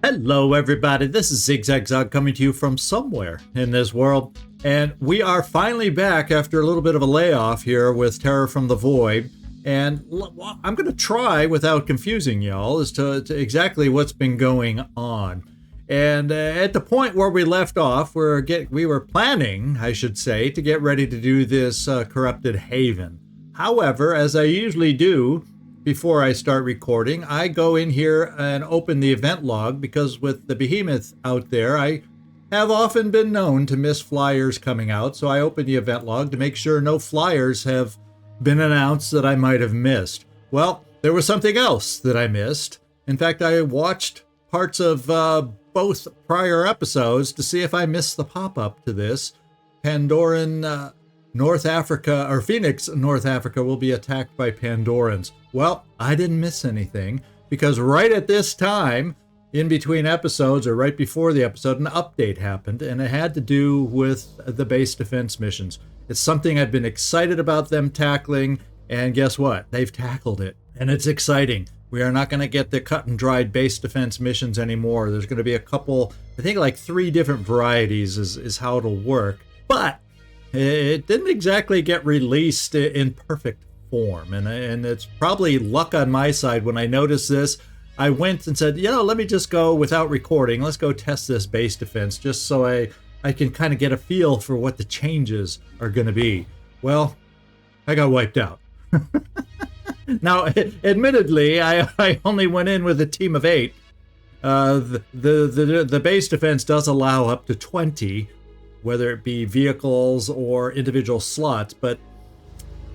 Hello everybody, this is ZigZagZog coming to you from somewhere in this world, and we are finally back after a little bit of a layoff here with Terror from the Void, and I'm going to try, without confusing y'all, as to exactly what's been going on. And at the point where we left off, we were planning, I should say, to get ready to do this corrupted haven. However, as I usually do, before I start recording, I go in here and open the event log because with the behemoth out there, I have often been known to miss flyers coming out. So I open the event log to make sure no flyers have been announced that I might have missed. Well, there was something else that I missed. In fact, I watched parts of both prior episodes to see if I missed the pop-up to this. Pandoran North Africa, or Phoenix, North Africa will be attacked by Pandorans. Well, I didn't miss anything because right at this time, in between episodes or right before the episode, an update happened and it had to do with the base defense missions. It's something I've been excited about them tackling, and guess what? They've tackled it and it's exciting. We are not going to get the cut and dried base defense missions anymore. There's going to be a couple, I think like 3 different varieties is how it'll work. But it didn't exactly get released in perfect form, and it's probably luck on my side. When I noticed this, I went and said, let me just go without recording. Let's go test this base defense just so I can kind of get a feel for what the changes are going to be. Well, I got wiped out. Now, admittedly, I only went in with a team of 8. The base defense does allow up to 20, whether it be vehicles or individual slots, but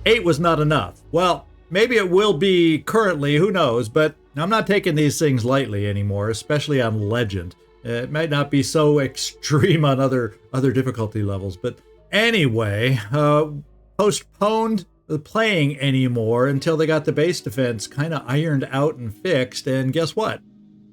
8 was not enough. Well, maybe it will be currently, who knows, but I'm not taking these things lightly anymore, especially on Legend. It might not be so extreme on other difficulty levels, but anyway, postponed the playing anymore until they got the base defense kind of ironed out and fixed, and guess what?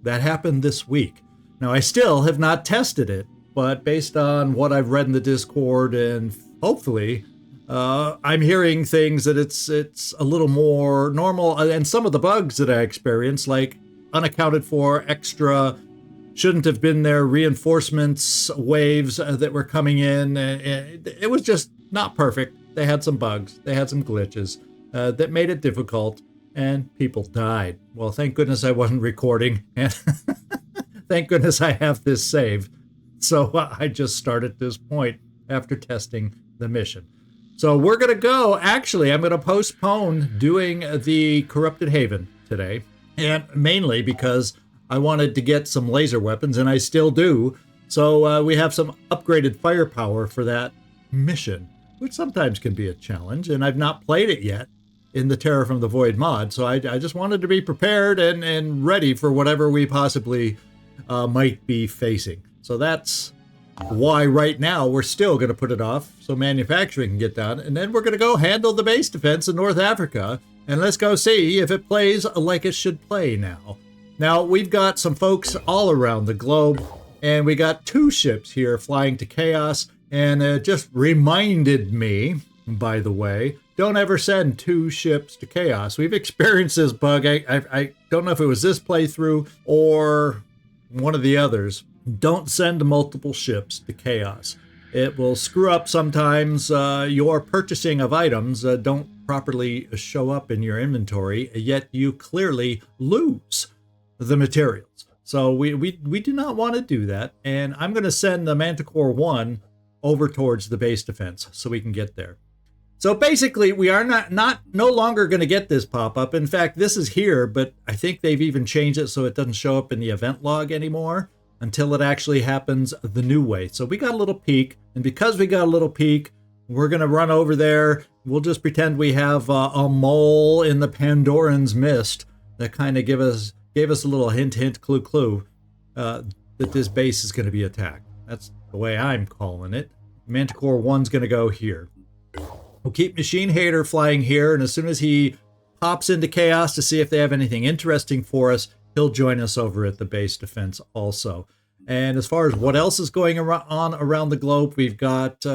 That happened this week. Now, I still have not tested it, but based on what I've read in the Discord and hopefully I'm hearing things that it's a little more normal, and some of the bugs that I experienced, like unaccounted for extra, shouldn't have been there, reinforcements waves that were coming in. It was just not perfect. They had some bugs. They had some glitches that made it difficult, and people died. Well, thank goodness I wasn't recording, and thank goodness I have this saved. So I just start at this point after testing the mission. So we're going to go, actually, I'm going to postpone doing the Corrupted Haven today, and mainly because I wanted to get some laser weapons, and I still do. So we have some upgraded firepower for that mission, which sometimes can be a challenge, and I've not played it yet in the Terror from the Void mod, so I just wanted to be prepared and ready for whatever we possibly might be facing. So that's why right now we're still going to put it off so manufacturing can get done, and then we're going to go handle the base defense in North Africa, and let's go see if it plays like it should play now. Now, we've got some folks all around the globe, and we got 2 ships here flying to Chaos, and it just reminded me, by the way, don't ever send 2 ships to Chaos. We've experienced this bug. I don't know if it was this playthrough or one of the others. Don't send multiple ships to Chaos. It will screw up sometimes. Your purchasing of items don't properly show up in your inventory, yet you clearly lose the materials. So we do not want to do that, and I'm going to send the Manticore 1 over towards the base defense so we can get there. So basically, we are no longer going to get this pop-up. In fact, this is here, but I think they've even changed it so it doesn't show up in the event log anymore until it actually happens the new way. So we got a little peek, and because we got a little peek, we're going to run over there. We'll just pretend we have a mole in the Pandoran's mist that kind of gave us a little hint, clue, that this base is going to be attacked. That's the way I'm calling it. Manticore 1's going to go here. We'll keep Machine Hater flying here, and as soon as he pops into Chaos to see if they have anything interesting for us, he'll join us over at the base defense also. And as far as what else is going on around the globe, we've got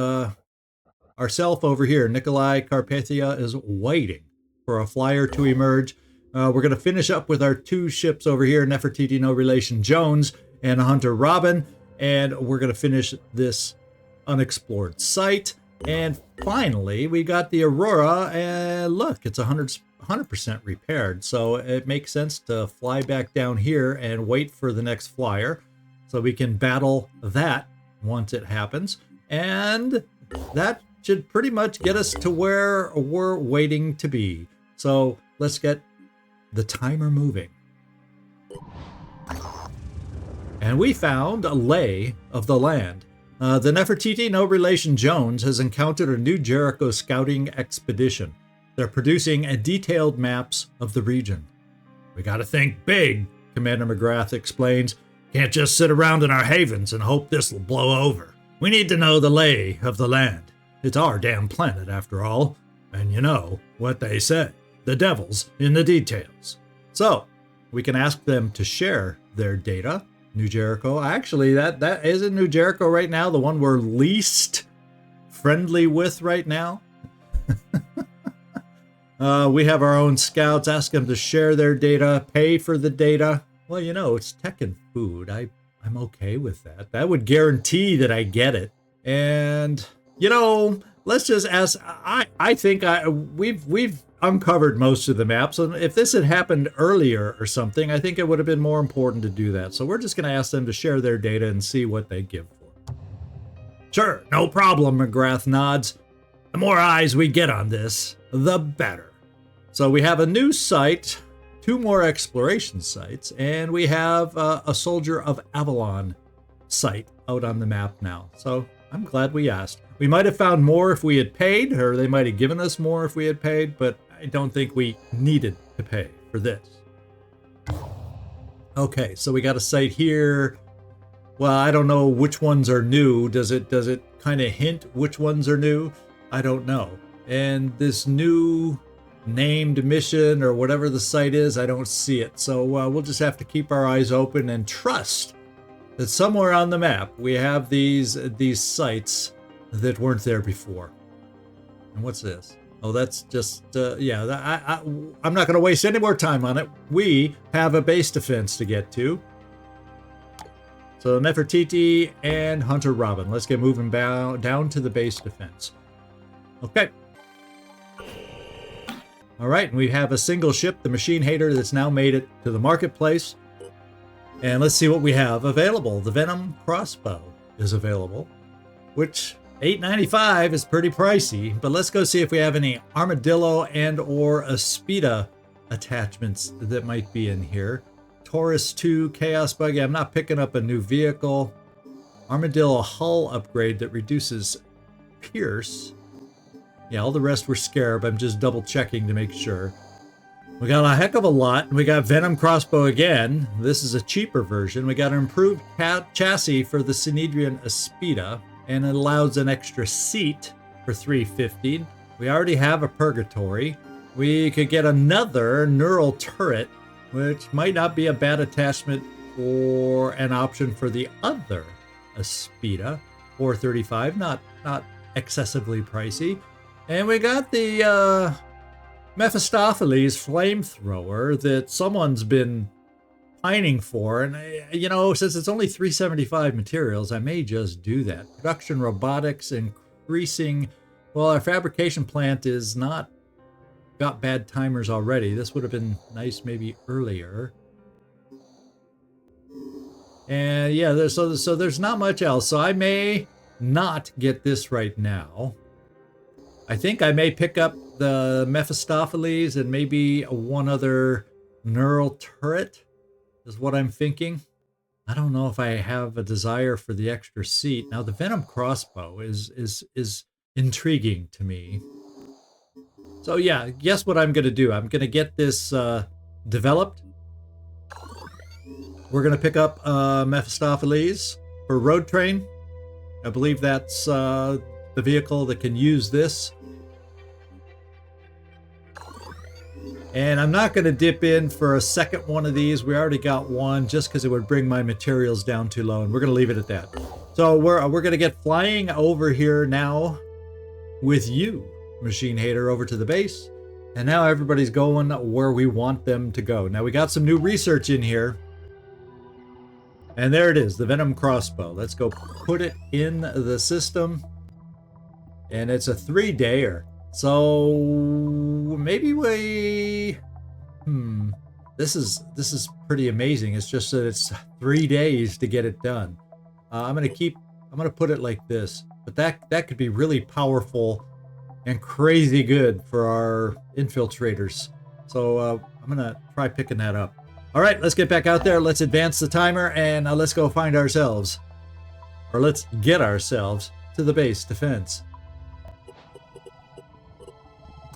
ourself over here. Nikolai Carpathia is waiting for a flyer to emerge. We're going to finish up with our 2 ships over here, Nefertiti No Relation Jones, and Hunter Robin, and we're going to finish this unexplored site. And finally, we got the Aurora, and look, it's 100% repaired. So it makes sense to fly back down here and wait for the next flyer so we can battle that once it happens. And that should pretty much get us to where we're waiting to be. So let's get the timer moving. And we found a lay of the land. The Nefertiti No Relation Jones has encountered a new Jericho scouting expedition. They're producing detailed maps of the region. We gotta think big, Commander McGrath explains. Can't just sit around in our havens and hope this will blow over. We need to know the lay of the land. It's our damn planet, after all. And you know what they say. The devil's in the details. So, we can ask them to share their data. New Jericho. Actually, that isn't New Jericho right now, the one we're least friendly with right now. We have our own scouts. Ask them to share their data, pay for the data. Well, you know, it's tech and food. I'm okay with that. That would guarantee that I get it. And, you know, let's just ask. I think we've uncovered most of the maps, and if this had happened earlier or something, I think it would have been more important to do that. So we're just going to ask them to share their data and see what they give for. Sure, no problem, McGrath nods. The more eyes we get on this, the better. So we have a new site, 2 more exploration sites, and we have a Soldier of Avalon site out on the map now. So I'm glad we asked. We might have found more if we had paid, or they might have given us more if we had paid, but I don't think we needed to pay for this. Okay, so we got a site here. Well, I don't know which ones are new. Does it kind of hint which ones are new? I don't know. And this new named mission or whatever the site is, I don't see it. So we'll just have to keep our eyes open and trust that somewhere on the map we have these sites that weren't there before. And what's this? Oh, that's just, yeah, I'm not going to waste any more time on it. We have a base defense to get to. So Nefertiti and Hunter Robin. Let's get moving down to the base defense. Okay. All right, and we have a single ship, the Machine Hater, that's now made it to the marketplace. And let's see what we have available. The Venom crossbow is available, which $8.95 is pretty pricey, but let's go see if we have any Armadillo and or Aspida attachments that might be in here. Taurus 2 Chaos Buggy. I'm not picking up a new vehicle. Armadillo hull upgrade that reduces Pierce. Yeah, all the rest were Scarab. I'm just double checking to make sure. We got a heck of a lot. We got Venom crossbow again. This is a cheaper version. We got an improved chassis for the Synedrian Aspida, and it allows an extra seat for $350. We already have a Purgatory. We could get another neural turret, which might not be a bad attachment or an option for the other Aspida. $435, not excessively pricey. And we got the Mephistopheles flamethrower that someone's been pining for, and you know, since it's only $375 materials, I may just do that. Production robotics increasing. Well, our fabrication plant is not got bad timers already. This would have been nice maybe earlier. And yeah, so there's not much else. So I may not get this right now. I think I may pick up the Mephistopheles and maybe one other neural turret is what I'm thinking. I don't know if I have a desire for the extra seat. Now the Venom crossbow is intriguing to me. So yeah, guess what I'm gonna do? I'm gonna get this developed. We're gonna pick up Mephistopheles for Road Train. I believe that's the vehicle that can use this. And I'm not going to dip in for a second one of these. We already got one just because it would bring my materials down too low. And we're going to leave it at that. So we're going to get flying over here now with you, Machine Hater, over to the base. And now everybody's going where we want them to go. Now we got some new research in here. And there it is, the Venom crossbow. Let's go put it in the system. And it's a 3-dayer. So maybe we... This is pretty amazing. It's just that it's 3 days to get it done. I'm gonna put it like this. But that could be really powerful and crazy good for our infiltrators. So I'm gonna try picking that up. All right, let's get back out there. Let's advance the timer and let's go find ourselves, or let's get ourselves to the base defense.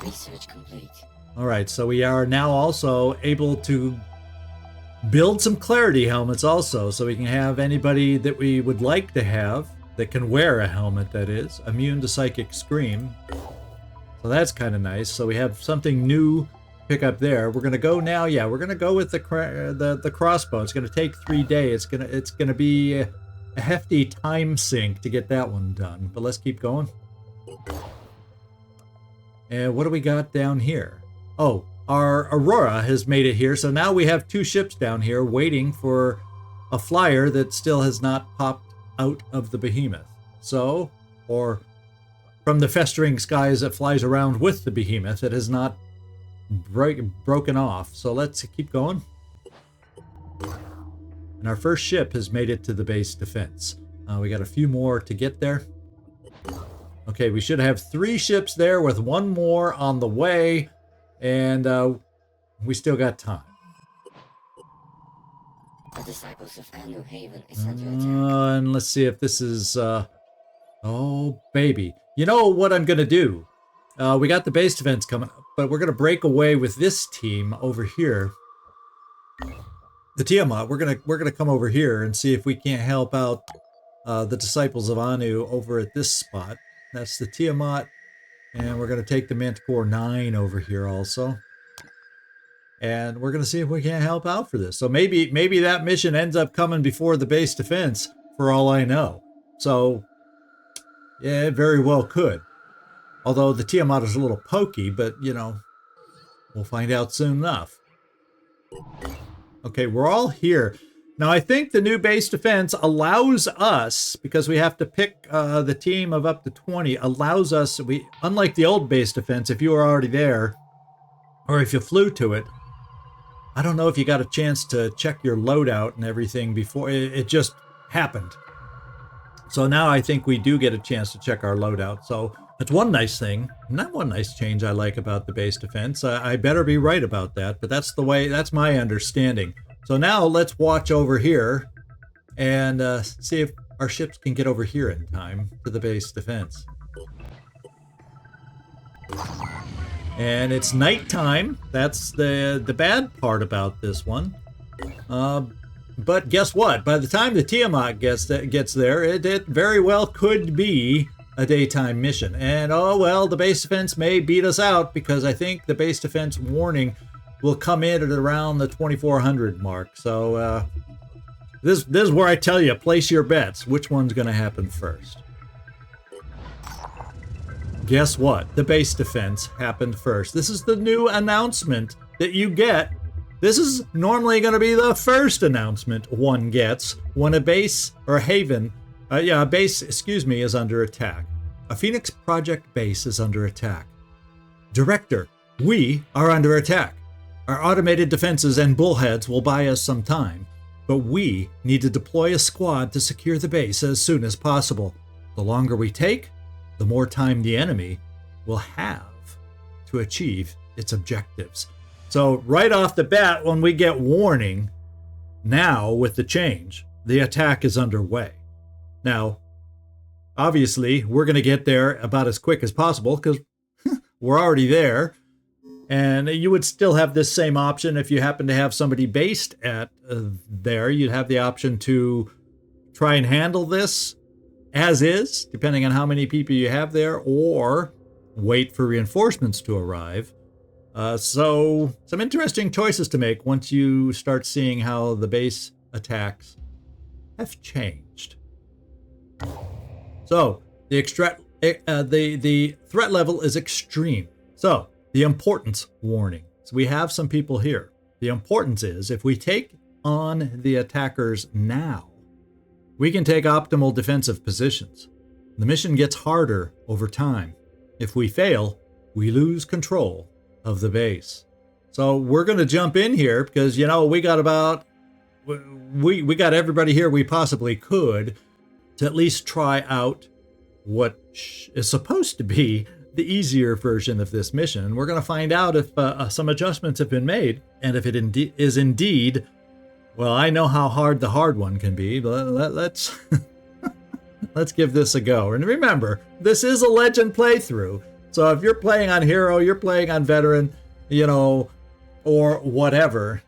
Research complete. All right, so we are now also able to build some clarity helmets also, so we can have anybody that we would like to have that can wear a helmet that is immune to psychic scream. So that's kind of nice. So we have something new to pick up there. We're gonna go now. Yeah, we're gonna go with the crossbow. It's gonna take 3 days. It's gonna be a hefty time sink to get that one done. But let's keep going. And what do we got down here? Oh, our Aurora has made it here. So now we have 2 ships down here waiting for a flyer that still has not popped out of the behemoth. So, or from the festering skies that flies around with the behemoth, it has not broken off. So let's keep going. And our first ship has made it to the base defense. We got a few more to get there. Okay, we should have 3 ships there with 1 more on the way, and we still got time. The disciples of New Haven is under attack. And let's see if this is... oh, baby. You know what I'm going to do? We got the base defense coming up, but we're going to break away with this team over here. The Tiamat, we're gonna come over here and see if we can't help out the disciples of Anu over at this spot. That's the Tiamat, and we're going to take the Manticore 9 over here also. And we're going to see if we can't help out for this. So maybe that mission ends up coming before the base defense, for all I know. So, yeah, it very well could. Although the Tiamat is a little pokey, but, you know, we'll find out soon enough. Okay, we're all here. Now, I think the new base defense allows us, because we have to pick the team of up to 20, allows us, unlike the old base defense, if you were already there, or if you flew to it, I don't know if you got a chance to check your loadout and everything before, it just happened. So now I think we do get a chance to check our loadout. So that's one nice thing, and that one nice change I like about the base defense. I better be right about that, but that's the way, that's my understanding. So now let's watch over here and see if our ships can get over here in time for the base defense. And it's nighttime. That's the bad part about this one. But guess what? By the time the Tiamat gets there, it very well could be a daytime mission. And oh well, the base defense may beat us out, because I think the base defense warning will come in at around the 2400 mark. So this is where I tell you, place your bets. Which one's going to happen first? Guess what? The base defense happened first. This is the new announcement that you get. This is normally going to be the first announcement one gets when a base or a haven, a base, is under attack. A Phoenix Project base is under attack. Director, we are under attack. Our automated defenses and bullheads will buy us some time, but we need to deploy a squad to secure the base as soon as possible. The longer we take, the more time the enemy will have to achieve its objectives. So right off the bat, when we get warning, now with the change, the attack is underway. Now, obviously, we're going to get there about as quick as possible because we're already there. And you would still have this same option if you happen to have somebody based at there. You'd have the option to try and handle this as is, depending on how many people you have there, or wait for reinforcements to arrive. So some interesting choices to make once you start seeing how the base attacks have changed. So the threat level is extreme. So the importance warning. So we have some people here. The importance is if we take on the attackers now, We can take optimal defensive positions. The mission gets harder over time. If we fail, we lose control of the base. So we're going to jump in here because, you know, we got everybody here we possibly could to at least try out what is supposed to be the easier version of this mission. And we're going to find out if some adjustments have been made, and if it is indeed, well, I know how hard the hard one can be, but let's let's give this a go. And remember, this is a legend playthrough. So if you're playing on Hero, you're playing on Veteran, you know, or whatever,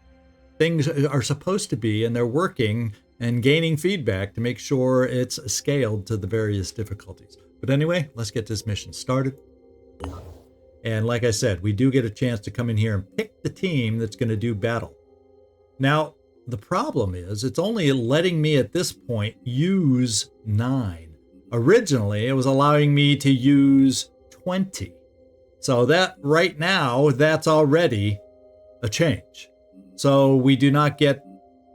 things are supposed to be, and they're working and gaining feedback to make sure it's scaled to the various difficulties. But anyway, let's get this mission started. And like I said, we do get a chance to come in here and pick the team that's going to do battle. Now, the problem is it's only letting me at this point use 9. Originally, it was allowing me to use 20. So that right now, that's already a change. So we do not get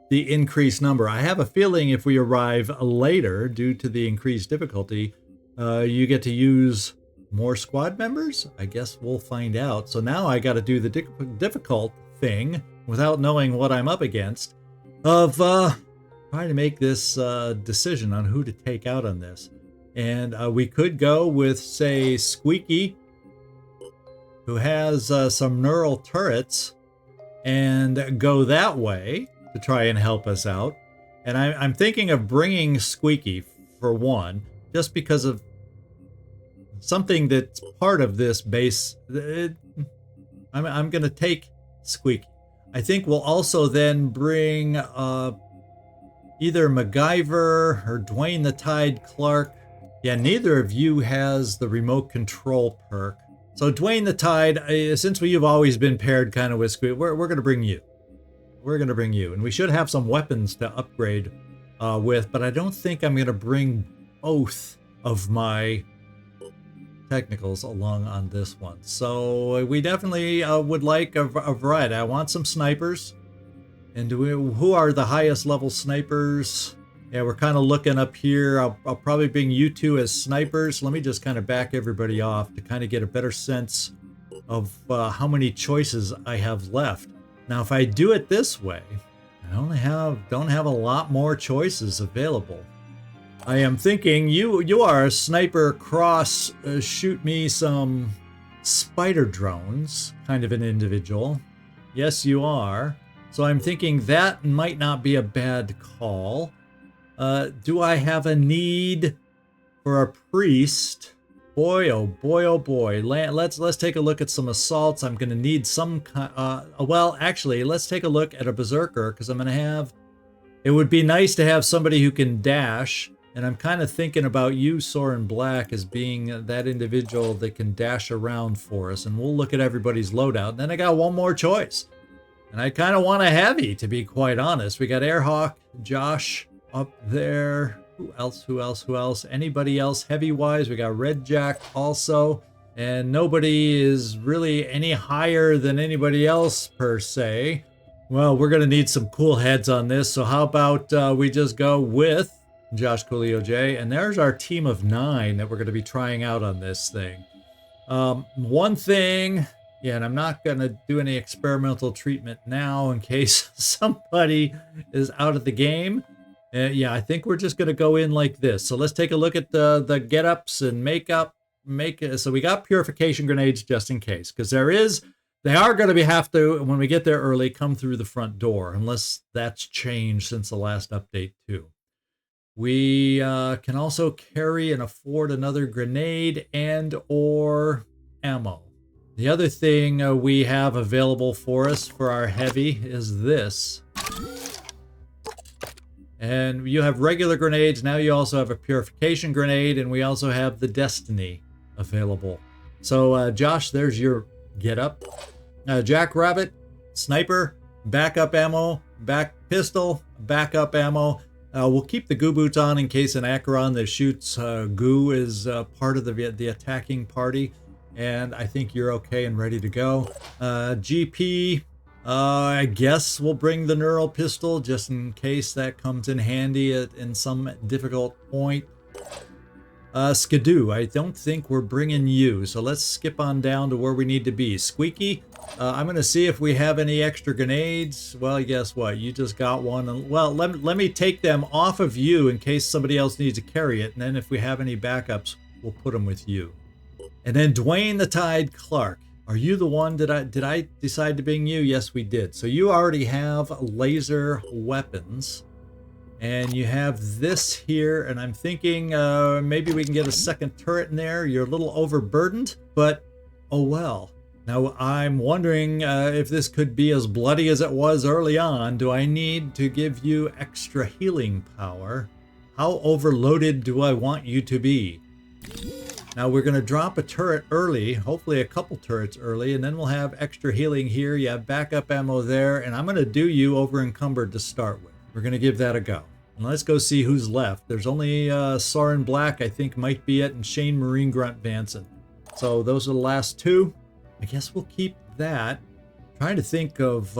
the increased number. I have a feeling if we arrive later due to the increased difficulty, you get to use more squad members? I guess we'll find out. So now I got to do the difficult thing without knowing what I'm up against of trying to make this decision on who to take out on this. And we could go with, say, Squeaky, who has some neural turrets, and go that way to try and help us out. And I'm thinking of bringing Squeaky for one, just because of something that's part of this base. I'm going to take Squeaky. I think we'll also then bring either MacGyver or Dwayne the Tide Clark. Yeah, neither of you has the remote control perk. So Dwayne the Tide, since you've always been paired kind of with Squeaky, we're going to bring you. We're going to bring you. And we should have some weapons to upgrade with, but I don't think I'm going to bring both of my technicals along on this one. So we definitely would like a variety. I want some snipers. And who are the highest level snipers? Yeah, we're kind of looking up here. I'll probably bring you two as snipers. Let me just kind of back everybody off to kind of get a better sense of how many choices I have left. Now, if I do it this way, I don't have a lot more choices available. I am thinking you are a sniper cross shoot me some spider drones kind of an individual. Yes, you are. So I'm thinking that might not be a bad call. Do I have a need for a priest? Boy, oh boy, oh boy. Let's take a look at some assaults. I'm going to need some well, actually, let's take a look at a berserker, because I'm going to have... It would be nice to have somebody who can dash, and I'm kind of thinking about you, Soren Black, as being that individual that can dash around for us, and we'll look at everybody's loadout. And then I got one more choice, and I kind of want a heavy, to be quite honest. We got Airhawk, Josh up there. Who else? Anybody else heavy-wise? We got Red Jack also. And nobody is really any higher than anybody else, per se. Well, we're going to need some cool heads on this. So how about we just go with Josh Coolio J. And there's our team of 9 that we're going to be trying out on this thing. One thing... Yeah, and I'm not going to do any experimental treatment now in case somebody is out of the game. Yeah, I think we're just going to go in like this. So let's take a look at the get-ups and makeup. So we got purification grenades just in case, because they are going to have to, when we get there early, come through the front door, unless that's changed since the last update too. We can also carry and afford another grenade and or ammo. The other thing we have available for us for our heavy is this. And you have regular grenades. Now you also have a purification grenade, and we also have the Destiny available. So, Josh, there's your get-up. Jackrabbit, sniper, backup ammo, back pistol, backup ammo. We'll keep the goo boots on in case an Acheron that shoots goo is part of the attacking party. And I think you're okay and ready to go. GP, I guess we'll bring the neural pistol just in case that comes in handy in some difficult point. Skidoo, I don't think we're bringing you, so let's skip on down to where we need to be. Squeaky, I'm going to see if we have any extra grenades. Well, guess what? You just got one. And, well, let me take them off of you in case somebody else needs to carry it, and then if we have any backups, we'll put them with you. And then Dwayne the Tide Clark. Are you the one? Did I decide to bring you? Yes, we did. So you already have laser weapons. And you have this here, and I'm thinking maybe we can get a second turret in there. You're a little overburdened, but oh well. Now I'm wondering if this could be as bloody as it was early on. Do I need to give you extra healing power? How overloaded do I want you to be? Now we're going to drop a turret early, hopefully a couple turrets early, and then we'll have extra healing here. You have backup ammo there, and I'm going to do you over encumbered to start with. We're going to give that a go. And let's go see who's left. There's only Soren Black, I think, might be it, and Shane Marine Grunt Vanson. So those are the last two. I guess we'll keep that. Trying to think of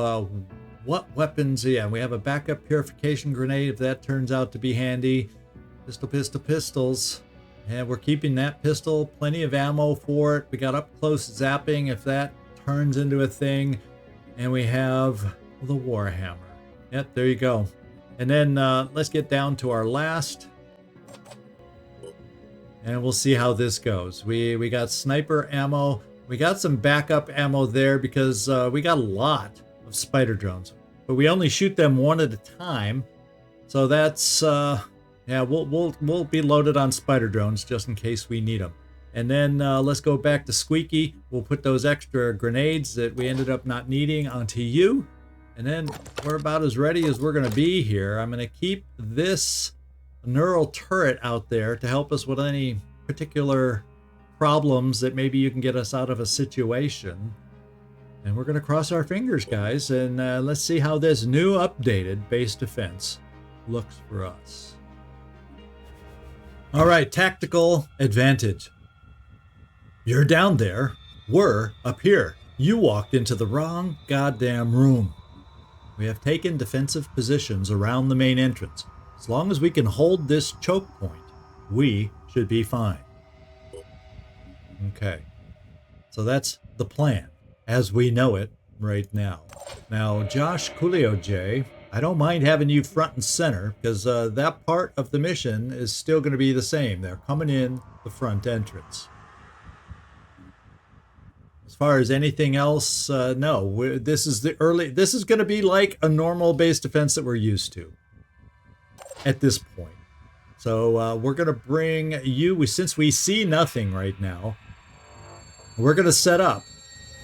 what weapons. Yeah, we have a backup purification grenade if that turns out to be handy. Pistols. And we're keeping that pistol. Plenty of ammo for it. We got up close zapping if that turns into a thing. And we have the Warhammer. Yep, there you go. And then let's get down to our last. And we'll see how this goes. We got sniper ammo. We got some backup ammo there because we got a lot of spider drones. But we only shoot them one at a time. So that's... yeah, we'll be loaded on spider drones just in case we need them. And then let's go back to Squeaky. We'll put those extra grenades that we ended up not needing onto you. And then we're about as ready as we're going to be here. I'm going to keep this neural turret out there to help us with any particular problems that maybe you can get us out of a situation. And we're going to cross our fingers, guys. And let's see how this new updated base defense looks for us. All right, tactical advantage. You're down there. We're up here. You walked into the wrong goddamn room. We have taken defensive positions around the main entrance. As long as we can hold this choke point, we should be fine. Okay. So that's the plan, as we know it right now. Now, Josh Coolio J, I don't mind having you front and center because that part of the mission is still going to be the same. They're coming in the front entrance. As far as anything else, no. This is going to be like a normal base defense that we're used to at this point. So we're going to bring you, since we see nothing right now, we're going to set up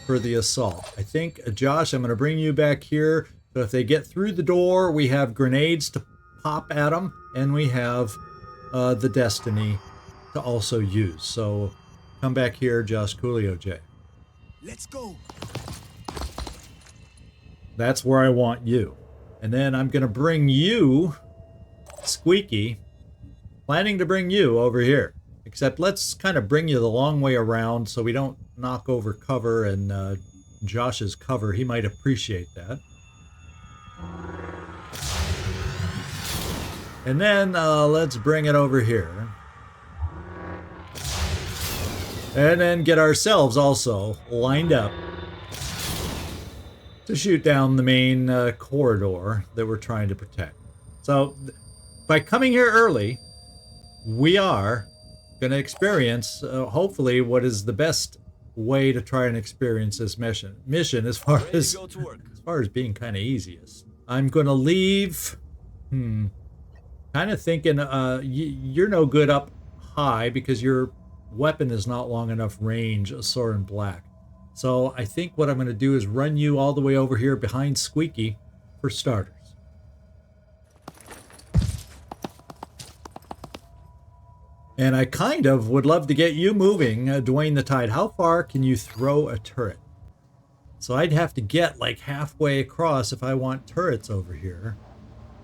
for the assault. I think, Josh, I'm going to bring you back here. So if they get through the door, we have grenades to pop at them, and we have the Destiny to also use. So come back here, Josh Coolio J. Let's go. That's where I want you. And then I'm going to bring you, Squeaky, planning to bring you over here. Except let's kind of bring you the long way around so we don't knock over cover and Josh's cover. He might appreciate that. And then let's bring it over here. And then get ourselves also lined up to shoot down the main corridor that we're trying to protect. So by coming here early, we are going to experience, hopefully, what is the best way to try and experience this mission as far as being kind of easiest. I'm going to leave, kind of thinking you're no good up high because your weapon is not long enough range, Soren Black. So I think what I'm going to do is run you all the way over here behind Squeaky for starters. And I kind of would love to get you moving, Dwayne the Tide. How far can you throw a turret? So I'd have to get like halfway across if I want turrets over here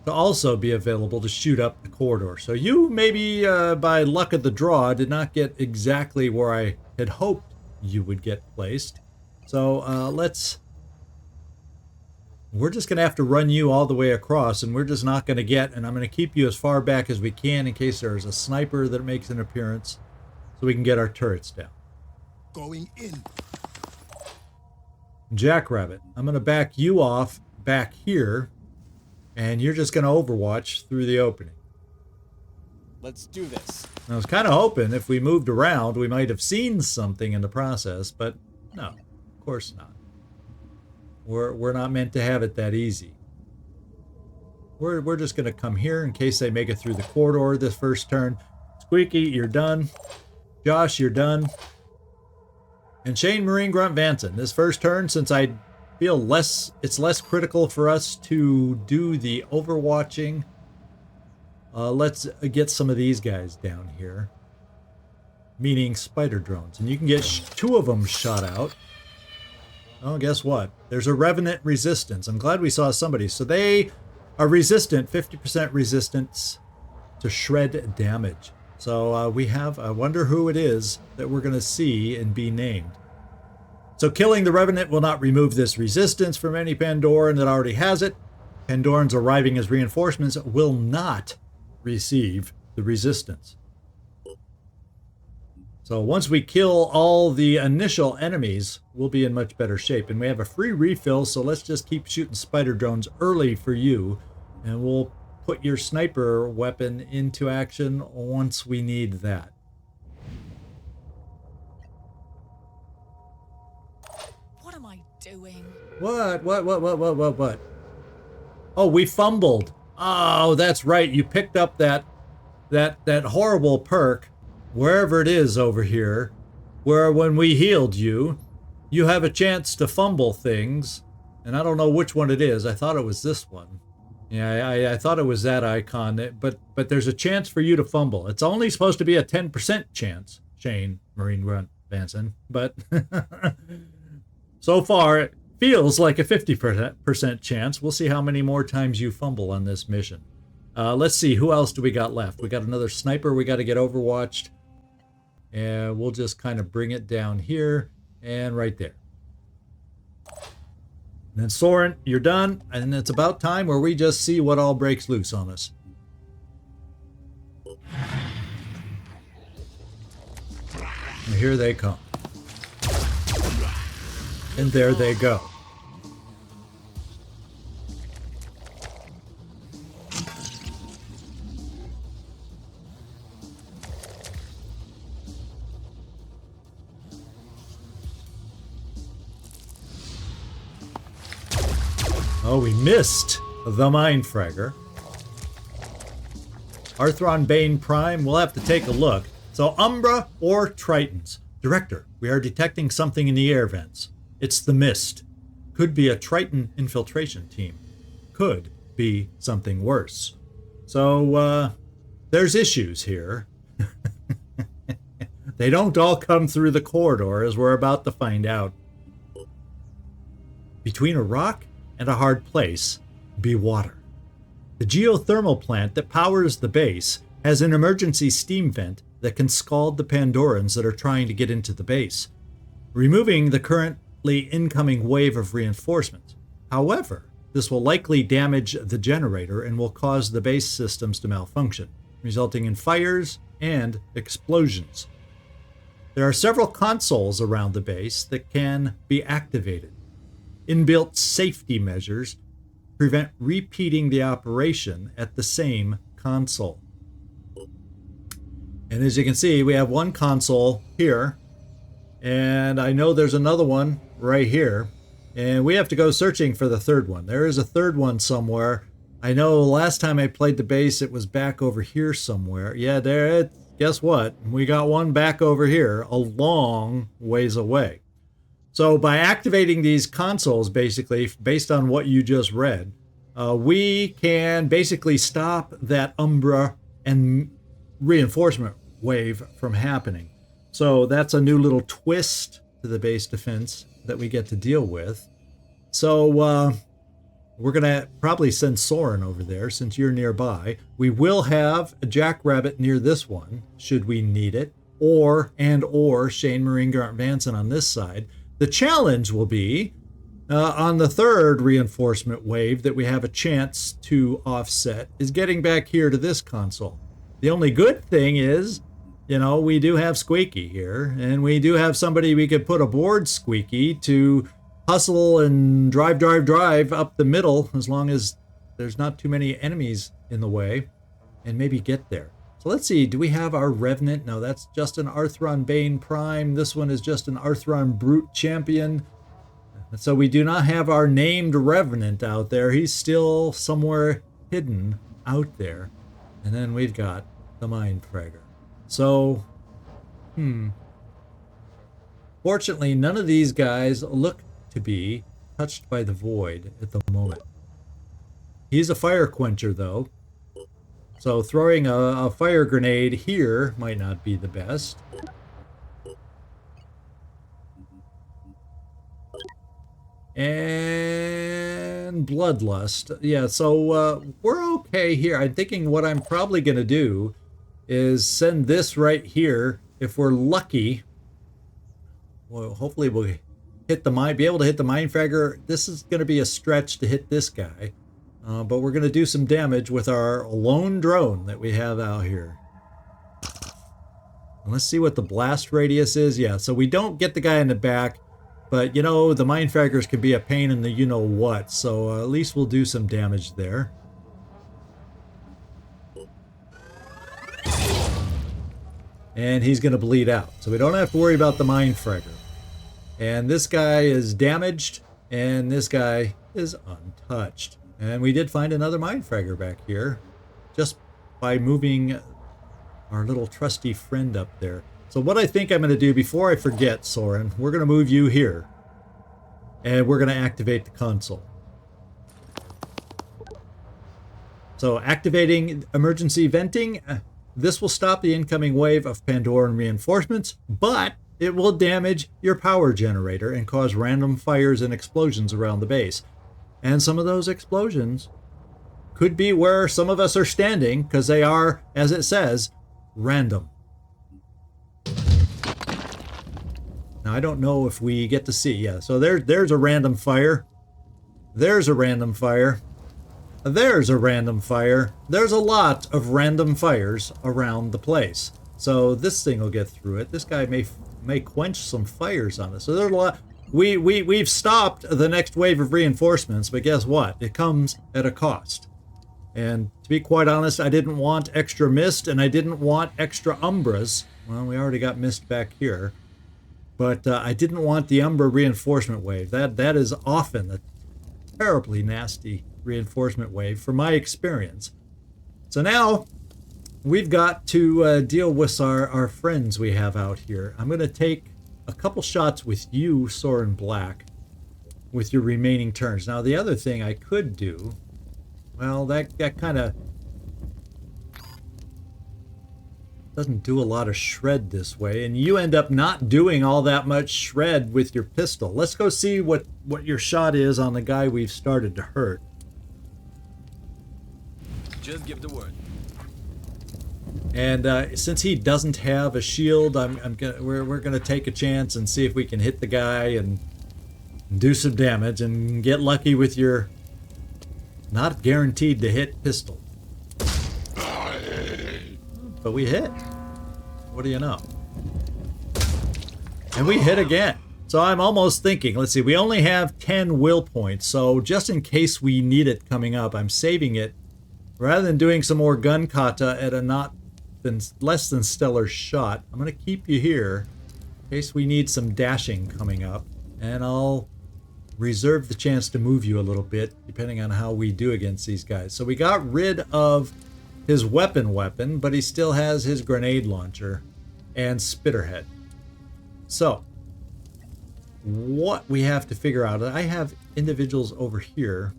to also be available to shoot up the corridor. So you maybe by luck of the draw did not get exactly where I had hoped you would get placed. So let's We're just going to have to run you all the way across, and we're just not going to get, and I'm going to keep you as far back as we can in case there's a sniper that makes an appearance so we can get our turrets down. Going in. Jackrabbit, I'm going to back you off back here, and you're just going to overwatch through the opening. Let's do this. I was kind of hoping if we moved around, we might have seen something in the process, but no, of course not. We're not meant to have it that easy. We're just going to come here in case they make it through the corridor this first turn. Squeaky, you're done. Josh, you're done. And Shane Marine Grunt Vanson, this first turn, since I feel it's less critical for us to do the overwatching, let's get some of these guys down here. Meaning spider drones. And you can get 2 of them shot out. Oh, guess what? There's a Revenant resistance. I'm glad we saw somebody. So they are resistant, 50% resistance to shred damage. So I wonder who it is that we're going to see and be named. So killing the Revenant will not remove this resistance from any Pandoran that already has it. Pandorans arriving as reinforcements will not receive the resistance. So once we kill all the initial enemies, we'll be in much better shape. And we have a free refill, so let's just keep shooting spider drones early for you. And we'll put your sniper weapon into action once we need that. What am I doing? What? Oh, we fumbled. Oh, that's right. You picked up that horrible perk, wherever it is over here, where when we healed you, you have a chance to fumble things. And I don't know which one it is. I thought it was this one. Yeah, I thought it was that icon, but there's a chance for you to fumble. It's only supposed to be a 10% chance, Shane Marine Grunt Vanson, but so far it feels like a 50% chance. We'll see how many more times you fumble on this mission. Let's see, who else do we got left? We got another sniper we got to get overwatched. And we'll just kind of bring it down here and right there. And then Soren, you're done. And it's about time where we just see what all breaks loose on us. And here they come. And there they go. Oh, we missed the Mind Fragger. Arthron Bane Prime, we'll have to take a look. So Umbra or Tritons. Director, we are detecting something in the air vents. It's the mist. Could be a Triton infiltration team. Could be something worse. So, there's issues here. They don't all come through the corridor, as we're about to find out. Between a rock and a hard place be water. The geothermal plant that powers the base has an emergency steam vent that can scald the Pandorans that are trying to get into the base, removing the currently incoming wave of reinforcements. However, this will likely damage the generator and will cause the base systems to malfunction, resulting in fires and explosions. There are several consoles around the base that can be activated. Inbuilt safety measures prevent repeating the operation at the same console. And as you can see, we have one console here, and I know there's another one right here, and we have to go searching for the third one. There is a third one somewhere. I know last time I played the base, it was back over here somewhere. Yeah, there. Guess what? We got one back over here, a long ways away. So by activating these consoles, basically, based on what you just read, we can basically stop that Umbra and reinforcement wave from happening. So that's a new little twist to the base defense that we get to deal with. So we're going to probably send Soren over there since you're nearby. We will have a Jackrabbit near this one, should we need it, or Shane Marine Grunt Vanson on this side. The challenge will be On the third reinforcement wave that we have a chance to offset is getting back here to this console. The only good thing is, you know, we do have Squeaky here, and we do have somebody we could put aboard Squeaky to hustle and drive up the middle, as long as there's not too many enemies in the way, and maybe get there. So let's see, do we have our Revenant? No, that's just an Arthron Bane Prime. This one is just an Arthron Brute Champion. So we do not have our named Revenant out there. He's still somewhere hidden out there. And then we've got the Mindfragger. So, fortunately, none of these guys look to be touched by the void at the moment. He's a fire quencher, though. So throwing a fire grenade here might not be the best. And Bloodlust. Yeah, so we're okay here. I'm thinking what I'm probably going to do is send this right here. If we're lucky, well, hopefully we'll be able to hit the Mindfragger. This is going to be a stretch to hit this guy. But we're going to do some damage with our lone drone that we have out here. And let's see what the blast radius is. Yeah, so we don't get the guy in the back. But, you know, the Mindfraggers can be a pain in the you-know-what, so at least we'll do some damage there. And he's going to bleed out, so we don't have to worry about the Mindfragger. And this guy is damaged, and this guy is untouched. And we did find another Mindfragger back here, just by moving our little trusty friend up there. So what I think I'm going to do, before I forget, Soren, we're going to move you here. And we're going to activate the console. So activating emergency venting. This will stop the incoming wave of Pandoran reinforcements, but it will damage your power generator and cause random fires and explosions around the base. And some of those explosions could be where some of us are standing, because they are, as it says, random. Now, I don't know if we get to see. Yeah, so there's a random fire. There's a random fire. There's a random fire. There's a lot of random fires around the place. So this thing will get through it. This guy may quench some fires on us. So there's a lot. We've stopped the next wave of reinforcements, but guess what? It comes at a cost. And to be quite honest, I didn't want extra mist, and I didn't want extra umbras. Well, we already got mist back here. But I didn't want the Umbra reinforcement wave. That is often a terribly nasty reinforcement wave from my experience. So now we've got to deal with our friends we have out here. I'm going to take a couple shots with you, Soren Black, with your remaining turns. Now the other thing I could do, well, that kind of doesn't do a lot of shred this way, and you end up not doing all that much shred with your pistol. Let's go see what your shot is on the guy we've started to hurt. Just give the word. And since he doesn't have a shield, we're gonna take a chance and see if we can hit the guy and do some damage and get lucky with your not guaranteed to hit pistol. But we hit. What do you know? And we hit again. So I'm almost thinking, let's see, we only have 10 will points. So just in case we need it coming up, I'm saving it. Rather than doing some more gun kata at a less than stellar shot, I'm going to keep you here in case we need some dashing coming up. And I'll reserve the chance to move you a little bit, depending on how we do against these guys. So we got rid of his weapon, but he still has his grenade launcher and spitterhead. So what we have to figure out, I have individuals over here,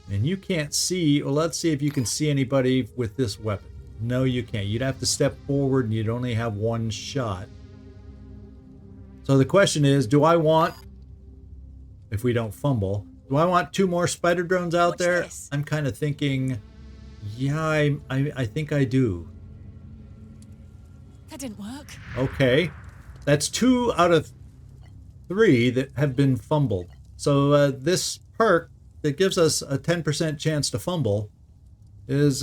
and you can't see. Well, let's see if you can see anybody with this weapon. No, you can't. You'd have to step forward, and you'd only have one shot. So the question is, do I want, if we don't fumble, do I want 2 more spider drones out Watch there? this. I'm kind of thinking, yeah, I think I do. That didn't work. Okay. That's 2 out of 3 that have been fumbled. So this perk that gives us a 10% chance to fumble is,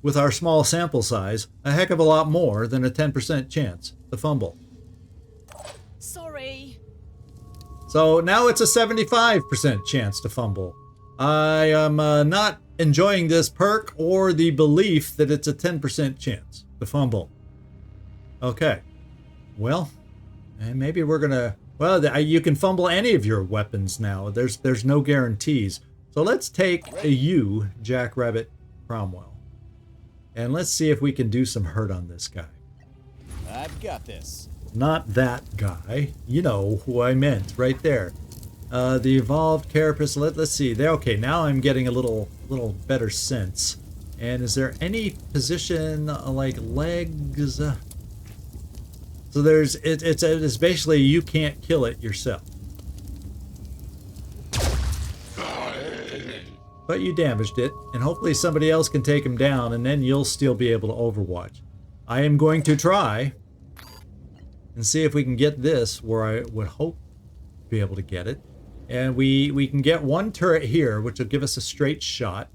with our small sample size, a heck of a lot more than a 10% chance to fumble. Sorry. So now it's a 75% chance to fumble. I am not enjoying this perk or the belief that it's a 10% chance to fumble. Okay. Well, and maybe we're gonna... Well, you can fumble any of your weapons now. There's no guarantees. So let's take a U, Jackrabbit Cromwell. And let's see if we can do some hurt on this guy. I've got this. Not that guy. You know who I meant, right there. The evolved carapace. Let's see. There. Okay, now I'm getting a little better sense. And is there any position like legs? So there's it's basically you can't kill it yourself. But you damaged it, and hopefully somebody else can take him down, and then you'll still be able to overwatch. I am going to try and see if we can get this where I would hope to be able to get it. And we can get one turret here, which will give us a straight shot.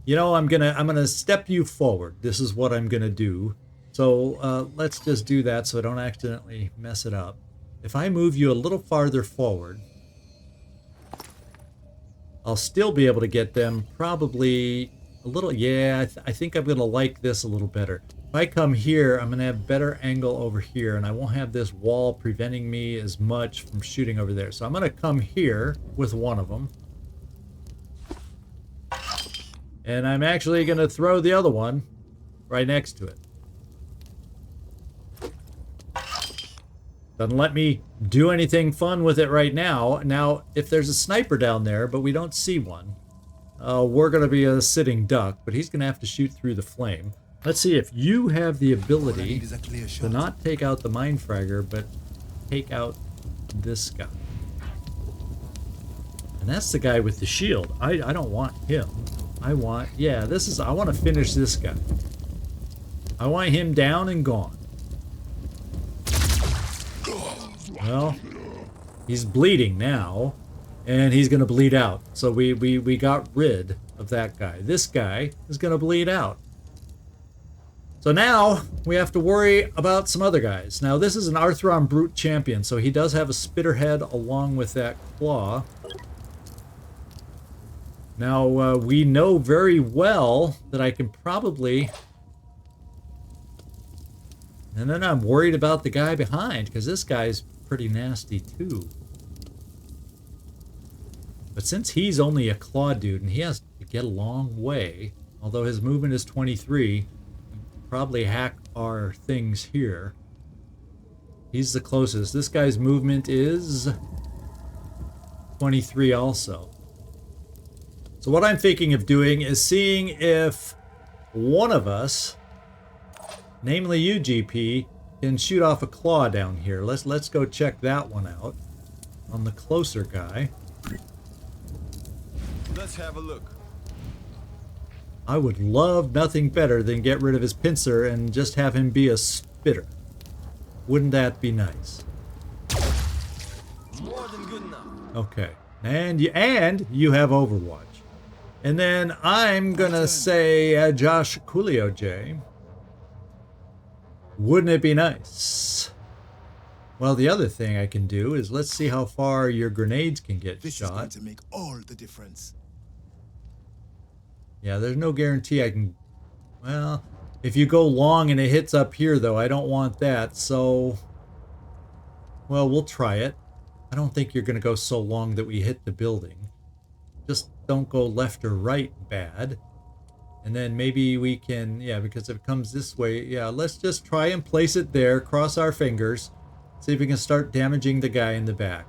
You know, I'm gonna step you forward. This is what I'm gonna do. So let's just do that so I don't accidentally mess it up. If I move you a little farther forward, I'll still be able to get them probably a little... Yeah, I think I'm going to like this a little better. If I come here, I'm going to have better angle over here, and I won't have this wall preventing me as much from shooting over there. So I'm going to come here with one of them. And I'm actually going to throw the other one right next to it. Doesn't let me do anything fun with it right now. Now, if there's a sniper down there, but we don't see one, we're going to be a sitting duck, but he's going to have to shoot through the flame. Let's see if you have the ability to not take out the mine fragger, but take out this guy. And that's the guy with the shield. I don't want him. I want to finish this guy. I want him down and gone. Well, he's bleeding now, and he's going to bleed out. So we got rid of that guy. This guy is going to bleed out. So now we have to worry about some other guys. Now this is an Arthron Brute champion, so he does have a spitter head along with that claw. Now we know very well that I can probably... And then I'm worried about the guy behind, because this guy's pretty nasty too. But since he's only a claw dude and he has to get a long way, although his movement is 23, probably hack our things here. He's the closest. This guy's movement is 23 also. So what I'm thinking of doing is seeing if one of us, namely you, GP, can shoot off a claw down here. Let's go check that one out on the closer guy. Let's have a look. I would love nothing better than get rid of his pincer and just have him be a spitter. Wouldn't that be nice? More than good enough. Okay, and you have Overwatch. And then I'm gonna say Josh Coolio J. Wouldn't it be nice? Well, the other thing I can do is let's see how far your grenades can get This is going shot. to make all the difference. Yeah, there's no guarantee I can... Well, if you go long and it hits up here, though, I don't want that, so... Well, we'll try it. I don't think you're going to go so long that we hit the building. Just don't go left or right bad. And then maybe we can... Yeah, because if it comes this way... Yeah, let's just try and place it there, cross our fingers, see if we can start damaging the guy in the back.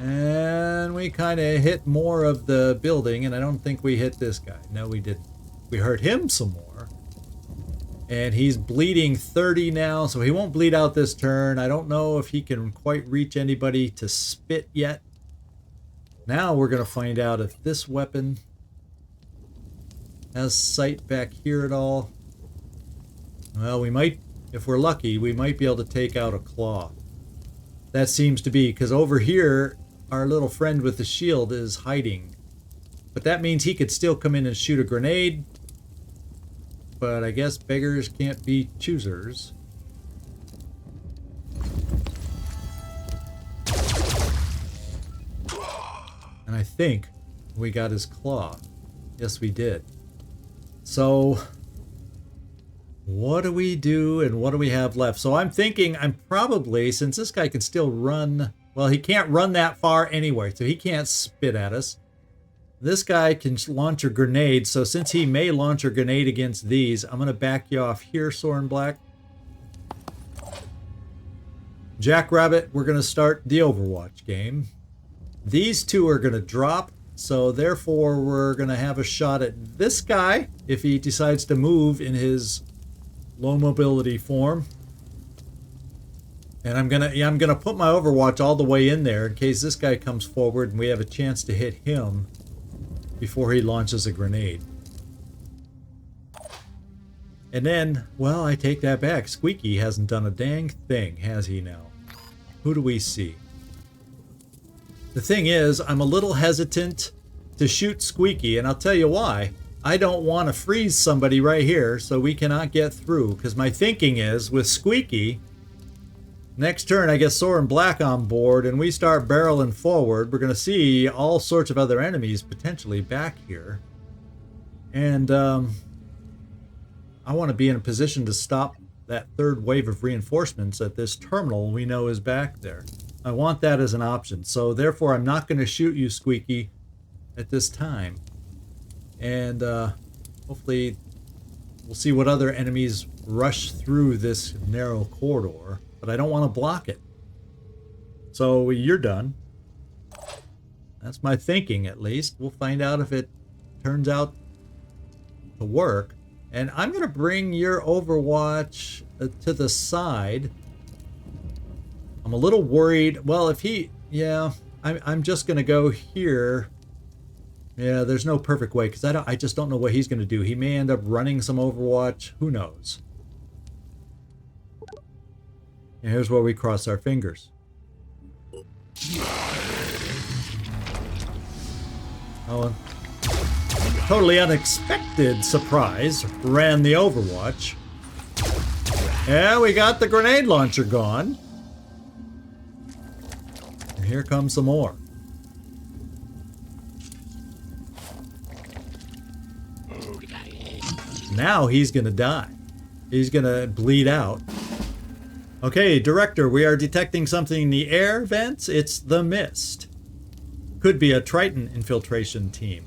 And we kind of hit more of the building, and I don't think we hit this guy. No, we didn't. We hurt him some more. And he's bleeding 30 now, so he won't bleed out this turn. I don't know if he can quite reach anybody to spit yet. Now we're going to find out if this weapon has sight back here at all. Well, we might, if we're lucky, we might be able to take out a claw. That seems to be, because over here, our little friend with the shield is hiding. But that means he could still come in and shoot a grenade. But I guess beggars can't be choosers. And I think we got his claw. Yes, we did. So, what do we do and what do we have left? So I'm thinking I'm probably, since this guy can still run, well, he can't run that far anyway, so he can't spit at us. This guy can launch a grenade, so since he may launch a grenade against these, I'm going to back you off here, Soren Black. Jackrabbit, we're going to start the Overwatch game. These two are going to drop, so therefore we're going to have a shot at this guy if he decides to move in his low mobility form. And I'm gonna put my Overwatch all the way in there in case this guy comes forward and we have a chance to hit him before he launches a grenade. And then, well, I take that back. Squeaky hasn't done a dang thing, has he now? Who do we see? The thing is, I'm a little hesitant to shoot Squeaky, and I'll tell you why. I don't want to freeze somebody right here so we cannot get through, because my thinking is, with Squeaky, next turn I get Soren Black on board and we start barreling forward. We're going to see all sorts of other enemies potentially back here. And I want to be in a position to stop that third wave of reinforcements at this terminal we know is back there. I want that as an option. So therefore I'm not going to shoot you, Squeaky, at this time. And hopefully we'll see what other enemies rush through this narrow corridor. But I don't want to block it. So you're done. That's my thinking, at least. We'll find out if it turns out to work. And I'm going to bring your Overwatch to the side. I'm a little worried. Well, if he... Yeah, I'm just going to go here. Yeah, there's no perfect way, because I just don't know what he's going to do. He may end up running some Overwatch. Who knows? And here's where we cross our fingers. Oh, totally unexpected surprise. Ran the Overwatch. Yeah, we got the grenade launcher gone. And here comes some more. Now he's gonna die. He's gonna bleed out. Okay, Director, we are detecting something in the air vents. It's the mist. Could be a Triton infiltration team.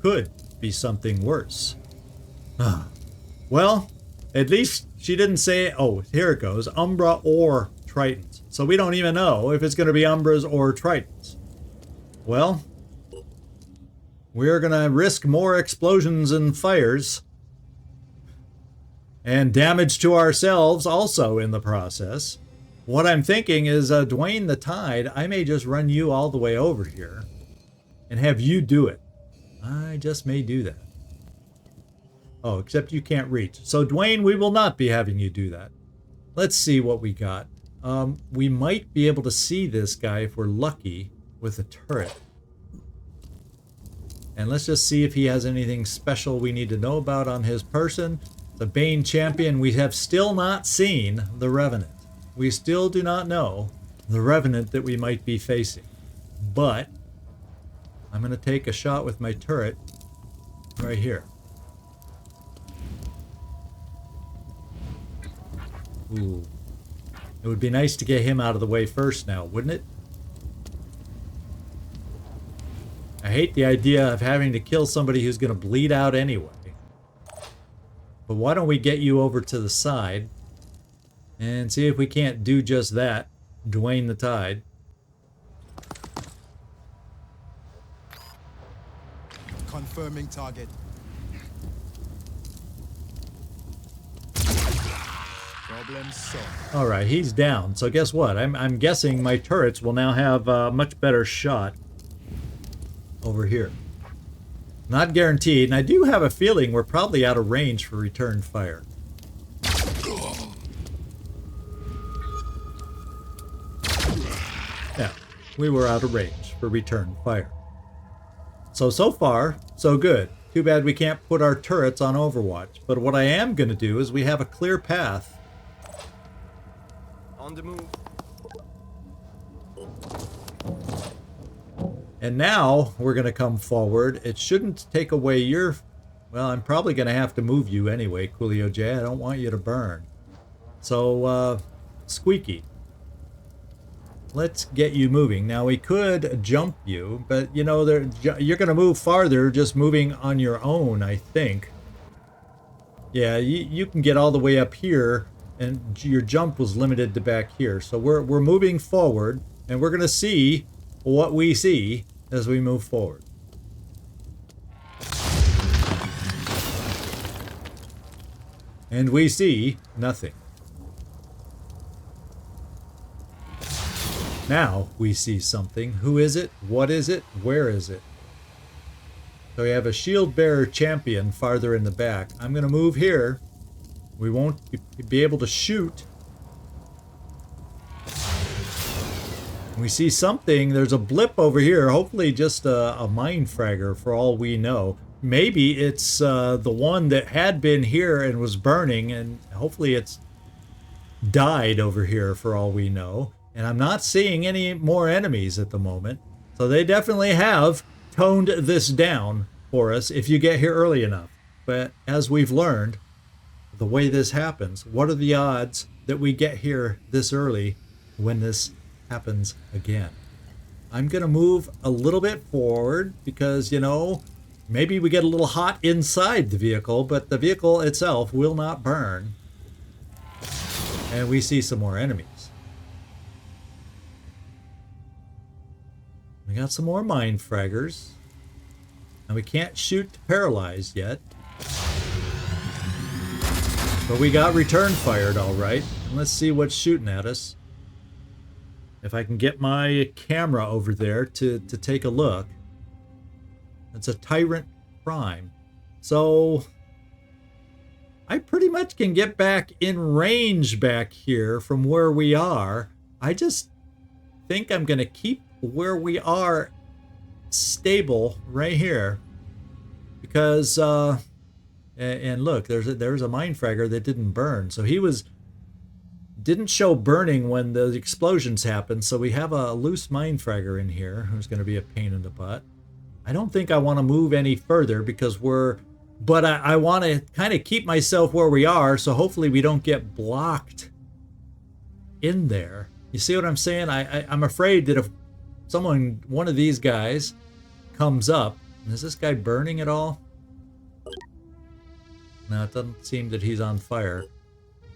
Could be something worse. Well, at least she didn't say, oh, here it goes, Umbra or Tritons. So we don't even know if it's going to be Umbras or Tritons. Well, we're going to risk more explosions and fires. And damage to ourselves also in the process. What I'm thinking is, Dwayne the Tide, I may just run you all the way over here and have you do it. I just may do that. Oh, except you can't reach. So, Dwayne, we will not be having you do that. Let's see what we got. We might be able to see this guy if we're lucky with a turret. And let's just see if he has anything special we need to know about on his person. The Bane Champion, we have still not seen the Revenant. We still do not know the Revenant that we might be facing. But I'm going to take a shot with my turret right here. Ooh. It would be nice to get him out of the way first now, wouldn't it? I hate the idea of having to kill somebody who's going to bleed out anyway. But why don't we get you over to the side and see if we can't do just that, Dwayne the Tide. Confirming target. Problem solved. All right, he's down. So guess what? I'm guessing my turrets will now have a much better shot over here. Not guaranteed, and I do have a feeling we're probably out of range for return fire. we were out of range for return fire. So far, so good. Too bad we can't put our turrets on Overwatch. But what I am going to do is we have a clear path. On the move. And now we're going to come forward. It shouldn't take away your... Well, I'm probably going to have to move you anyway, Coolio J. I don't want you to burn. So, Squeaky. Let's get you moving. Now, we could jump you, but, you know, you're going to move farther just moving on your own, I think. Yeah, you can get all the way up here, and your jump was limited to back here. So we're moving forward, and we're going to see what we see as we move forward. And we see nothing. Now we see something. Who is it? What is it? Where is it? So we have a shield bearer champion farther in the back. I'm going to move here. We won't be able to shoot. We see something. There's a blip over here. Hopefully just a mine fragger for all we know. Maybe it's the one that had been here and was burning, and hopefully it's died over here for all we know. And I'm not seeing any more enemies at the moment. So they definitely have toned this down for us if you get here early enough. But as we've learned, the way this happens, what are the odds that we get here this early when this happens again? I'm going to move a little bit forward because, you know, maybe we get a little hot inside the vehicle, but the vehicle itself will not burn. And we see some more enemies. We got some more mine fraggers. And we can't shoot to paralyze yet. But we got return fired all right. And let's see what's shooting at us. If I can get my camera over there to take a look. It's a Tyrant Prime. So I pretty much can get back in range back here from where we are. I just think I'm going to keep where we are stable right here. Because, and look, there's a mine fragger that didn't burn. So he didn't show burning when the explosions happened. So we have a loose mine fragger in here who's going to be a pain in the butt. I don't think I want to move any further because but I want to kind of keep myself where we are, so hopefully we don't get blocked in there. You see what I'm saying? I'm afraid that if one of these guys comes up, is this guy burning at all? No, it doesn't seem that he's on fire.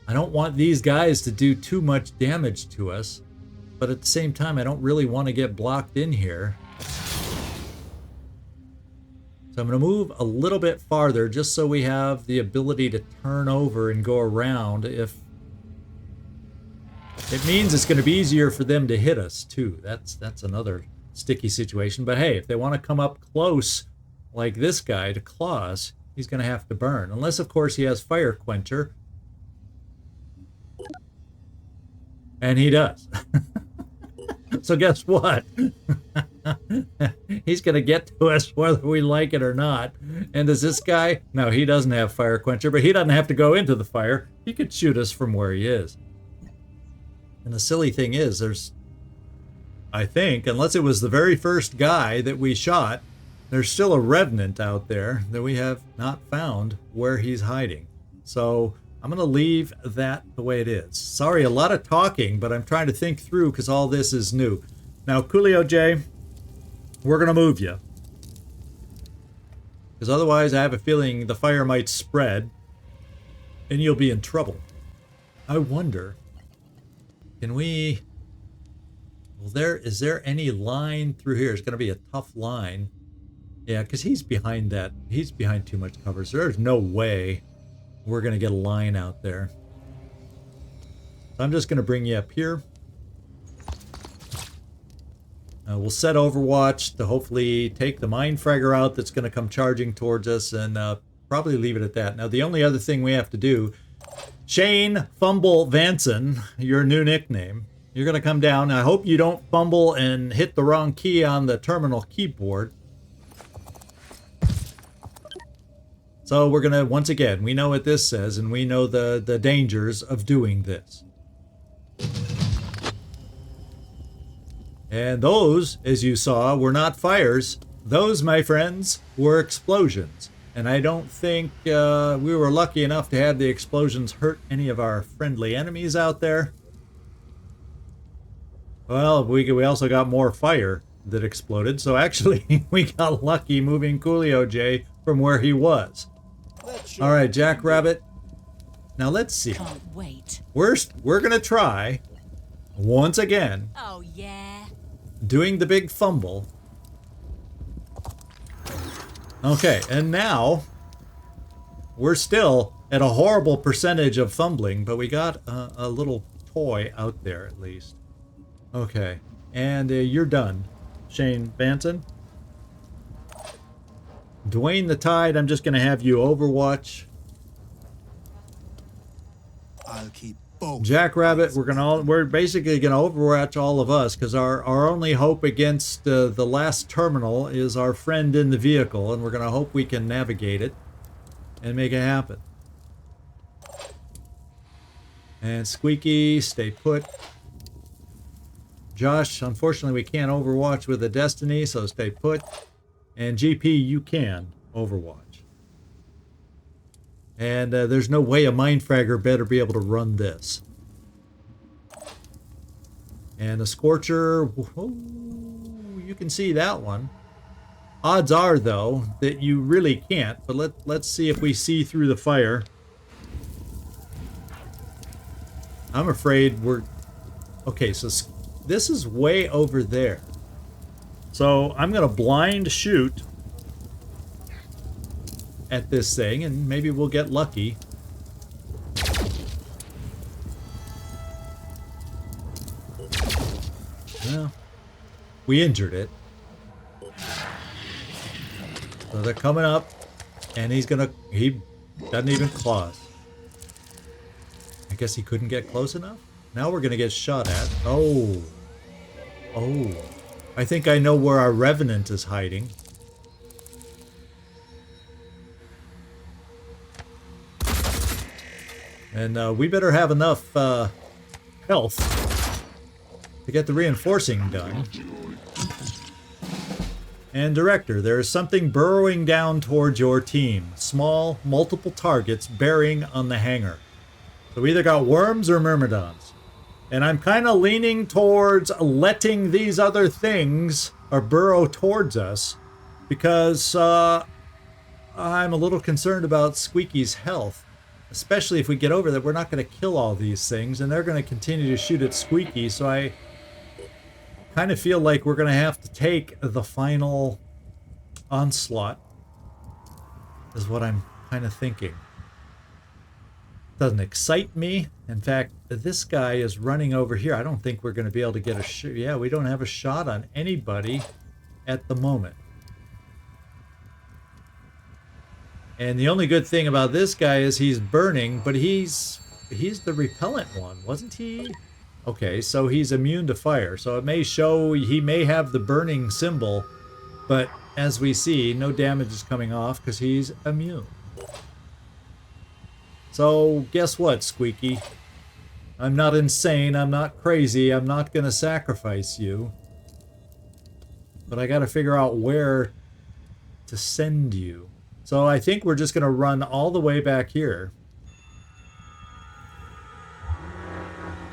I don't want these guys to do too much damage to us, but at the same time, I don't really want to get blocked in here. So I'm going to move a little bit farther just so we have the ability to turn over and go around. If it means it's going to be easier for them to hit us too. That's another sticky situation. But hey, if they want to come up close like this guy to claw us, he's going to have to burn. Unless, of course, he has Fire Quencher. And he does. So guess what? He's going to get to us whether we like it or not. And does this guy? No, he doesn't have Fire Quencher, but he doesn't have to go into the fire. He could shoot us from where he is. And the silly thing is, I think, unless it was the very first guy that we shot, there's still a revenant out there that we have not found where he's hiding. So I'm going to leave that the way it is. Sorry, a lot of talking, but I'm trying to think through because all this is new. Now, Coolio J, we're going to move you. Because otherwise, I have a feeling the fire might spread and you'll be in trouble. I wonder, can we... Well, is there any line through here? It's going to be a tough line. Yeah, because he's behind that. He's behind too much cover, so there's no way we're going to get a line out there. So I'm just going to bring you up here. We'll set Overwatch to hopefully take the mine fragger out that's going to come charging towards us, and probably leave it at that. Now, the only other thing we have to do, Shane Fumble Vanson, your new nickname, You're going to come down. I hope you don't fumble and hit the wrong key on the terminal keyboard. So we're going to, once again, we know what this says, and we know the dangers of doing this. And those, as you saw, were not fires. Those, my friends, were explosions. And I don't think we were lucky enough to have the explosions hurt any of our friendly enemies out there. Well, we also got more fire that exploded. So actually, we got lucky moving Coolio J from where he was. All right, Jackrabbit. Now let's see. Can't wait. We're gonna try once again. Oh, yeah. Doing the big fumble. Okay, and now we're still at a horrible percentage of fumbling, but we got a little toy out there at least. Okay, and you're done, Shane Banton. Dwayne the Tide, I'm just going to have you overwatch. I'll keep both. Jackrabbit, we're basically going to overwatch all of us because our only hope against the last terminal is our friend in the vehicle, and we're going to hope we can navigate it and make it happen. And Squeaky, stay put. Josh, unfortunately we can't overwatch with a Destiny, so stay put. And GP, you can overwatch. And there's no way a Mindfragger better be able to run this. And a Scorcher, oh, you can see that one. Odds are, though, that you really can't. But let's see if we see through the fire. I'm afraid we're... Okay, so this is way over there. So I'm going to blind shoot at this thing, and maybe we'll get lucky. Well, we injured it. So they're coming up, and he doesn't even claws. I guess he couldn't get close enough? Now we're going to get shot at. Oh. Oh. I think I know where our Revenant is hiding. And we better have enough health to get the reinforcing done. And Director, there is something burrowing down towards your team. Small, multiple targets bearing on the hangar. So we either got worms or myrmidons. And I'm kind of leaning towards letting these other things burrow towards us because I'm a little concerned about Squeaky's health. Especially if we get over that, we're not going to kill all these things, and they're going to continue to shoot at Squeaky, so I kind of feel like we're going to have to take the final onslaught, is what I'm kind of thinking. Doesn't excite me. In fact, this guy is running over here. I don't think we're going to be able to get a shot. Yeah, we don't have a shot on anybody at the moment. And the only good thing about this guy is he's burning, but he's the repellent one, wasn't he? Okay, so he's immune to fire. So it may show he may have the burning symbol, but as we see, no damage is coming off because he's immune. So guess what, Squeaky? I'm not insane, I'm not crazy, I'm not gonna sacrifice you. But I gotta figure out where to send you. So I think we're just going to run all the way back here.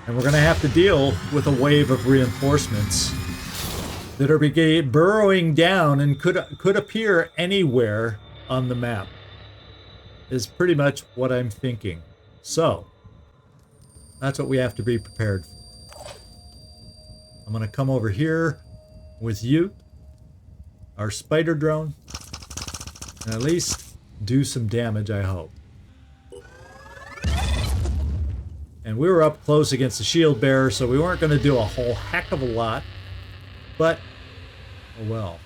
And we're going to have to deal with a wave of reinforcements that are burrowing down and could appear anywhere on the map. Is pretty much what I'm thinking. So, that's what we have to be prepared for. I'm going to come over here with you, our spider drone. And at least do some damage, I hope. And we were up close against the shield bearer, so we weren't going to do a whole heck of a lot. But, oh well.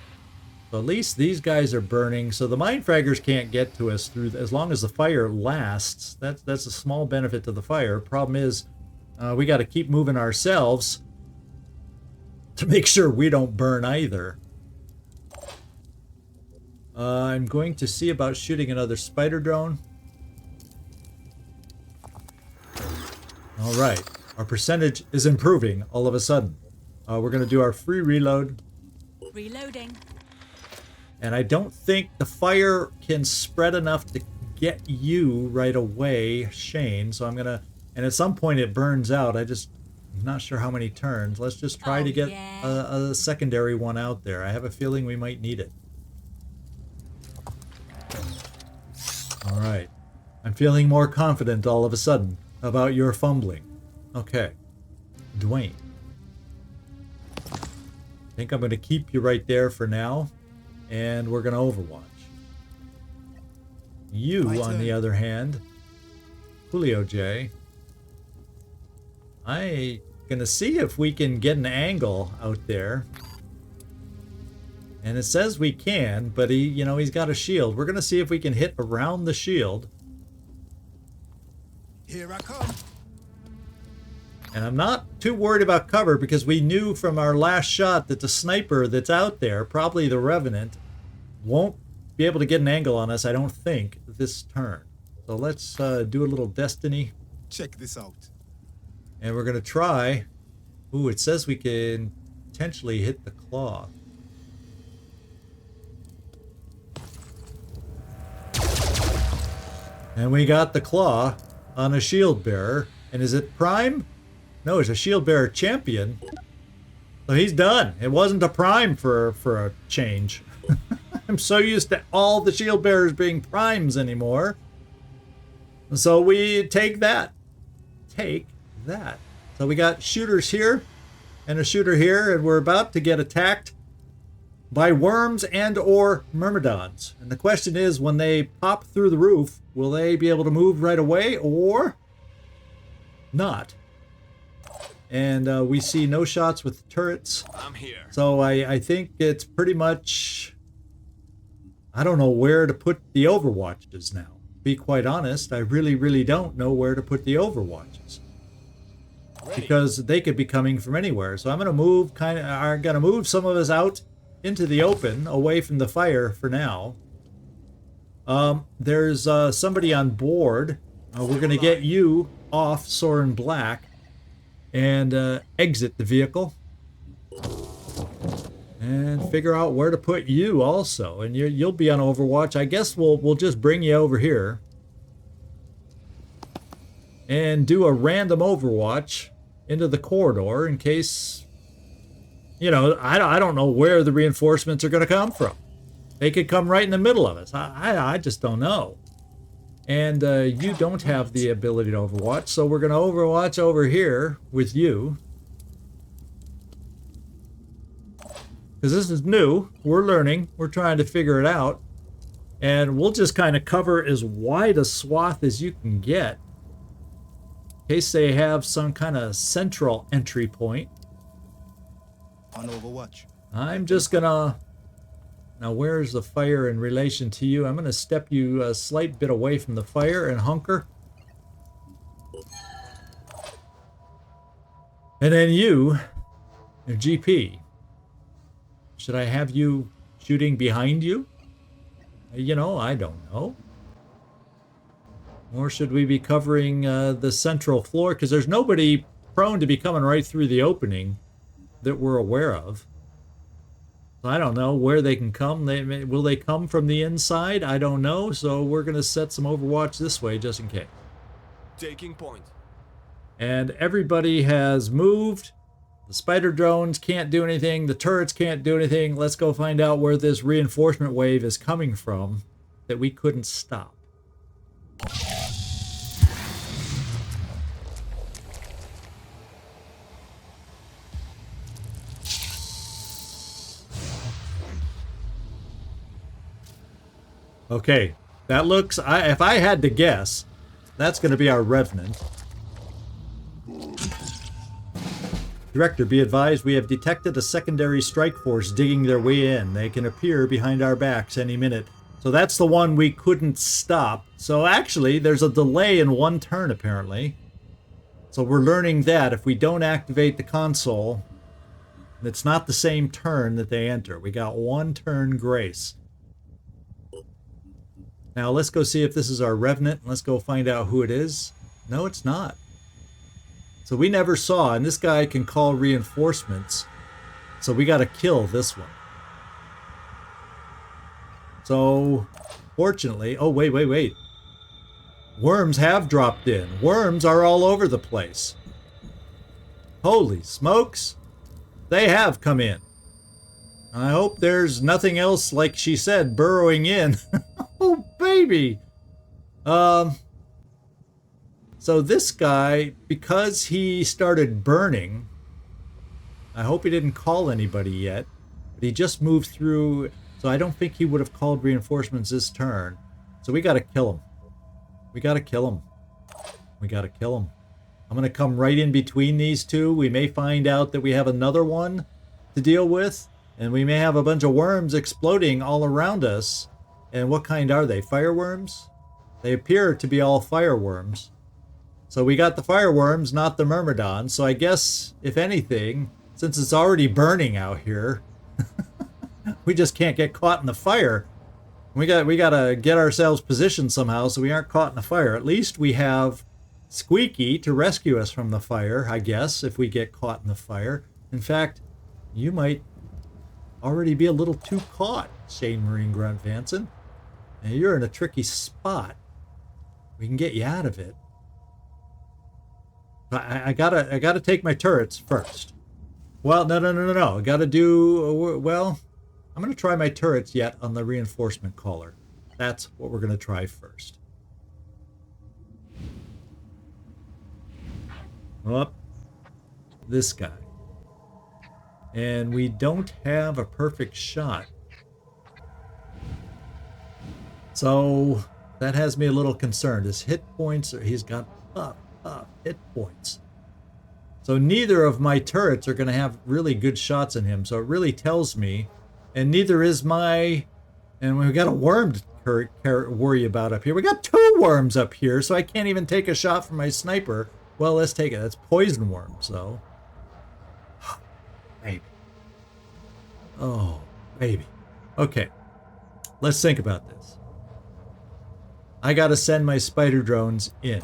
So at least these guys are burning, so the Mindfraggers can't get to us through as long as the fire lasts. That's a small benefit to the fire. Problem is, we got to keep moving ourselves to make sure we don't burn either. I'm going to see about shooting another spider drone. All right, our percentage is improving all of a sudden. We're going to do our free reload. Reloading. And I don't think the fire can spread enough to get you right away, Shane. So I'm going to... And at some point it burns out. I'm not sure how many turns. Let's just try to get a secondary one out there. I have a feeling we might need it. All right. I'm feeling more confident all of a sudden about your fumbling. Okay. Dwayne. I think I'm going to keep you right there for now. And we're going to Overwatch. You, on the other hand, Julio J. I'm going to see if we can get an angle out there. And it says we can, but he's got a shield. We're going to see if we can hit around the shield. Here I come. And I'm not too worried about cover because we knew from our last shot that the sniper that's out there, probably the Revenant, won't be able to get an angle on us, I don't think, this turn. So let's do a little Destiny. Check this out. And we're going to try... Ooh, it says we can potentially hit the claw. And we got the claw on a shield bearer. And is it prime? No, it's a shield bearer champion. So he's done. It wasn't a prime for a change. I'm so used to all the shield bearers being primes anymore. So we take that. Take that. So we got shooters here and a shooter here, and we're about to get attacked by worms and or myrmidons. And the question is, when they pop through the roof, will they be able to move right away or not? And we see no shots with turrets. I'm here. So I think it's pretty much... I don't know where to put the overwatches now. To be quite honest, I really don't know where to put the overwatches. Because they could be coming from anywhere. So I'm going to move some of us out into the open, away from the fire for now. There's somebody on board. We're going to get you off Soren Black and exit the vehicle. And figure out where to put you also. And you'll be on Overwatch. I guess we'll just bring you over here. And do a random Overwatch into the corridor in case... I don't know where the reinforcements are going to come from. They could come right in the middle of us. I just don't know. And you don't have the ability to Overwatch, so we're going to Overwatch over here with you. Because this is new. We're learning. We're trying to figure it out. And we'll just kind of cover as wide a swath as you can get. In case they have some kind of central entry point. On Overwatch. I'm just gonna... Now where's the fire in relation to you? I'm gonna step you a slight bit away from the fire and hunker. And then you, your GP. Should I have you shooting behind you? I don't know. Or should we be covering the central floor? Because there's nobody prone to be coming right through the opening that we're aware of. So I don't know where they can come. Will they come from the inside? I don't know. So we're going to set some Overwatch this way just in case. Taking point. And everybody has moved. The spider drones can't do anything. The turrets can't do anything. Let's go find out where this reinforcement wave is coming from that we couldn't stop. Okay, that looks... if I had to guess, that's going to be our Revenant. Director, be advised, we have detected a secondary strike force digging their way in. They can appear behind our backs any minute. So that's the one we couldn't stop. So actually, there's a delay in one turn, apparently. So we're learning that if we don't activate the console, It's not the same turn that they enter. We got 1 turn grace. Now let's go see if this is our Revenant. Let's go find out who it is. No, it's not. So we never saw, and this guy can call reinforcements. So we got to kill this one. So, fortunately, oh, wait. Worms have dropped in. Worms are all over the place. Holy smokes. They have come in. I hope there's nothing else, like she said, burrowing in. Oh, baby. So this guy, because he started burning, I hope he didn't call anybody yet, but he just moved through, so I don't think he would have called reinforcements this turn. So we got to kill him. We got to kill him. We got to kill him. I'm going to come right in between these two. We may find out that we have another one to deal with, and we may have a bunch of worms exploding all around us. And what kind are they? Fireworms? They appear to be all fireworms. So we got the fireworms, not the myrmidons. So I guess, if anything, since it's already burning out here, we just can't get caught in the fire. We gotta get ourselves positioned somehow so we aren't caught in the fire. At least we have Squeaky to rescue us from the fire, I guess, if we get caught in the fire. In fact, you might already be a little too caught, Shane Marine Grunt Vanson. And you're in a tricky spot. We can get you out of it. I gotta take my turrets first. Well, no. I gotta do, well, I'm gonna try my turrets yet on the reinforcement caller. That's what we're gonna try first. Up, this guy. And we don't have a perfect shot. So that has me a little concerned. His hit points, he's got up hit points. So neither of my turrets are going to have really good shots in him. So it really tells me, and neither is my, and we've got a worm to worry about up here. We got 2 worms up here, so I can't even take a shot from my sniper. Well, let's take it. That's poison worms, though. Baby. Oh, baby. Okay. Let's think about this. I got to send my spider drones in.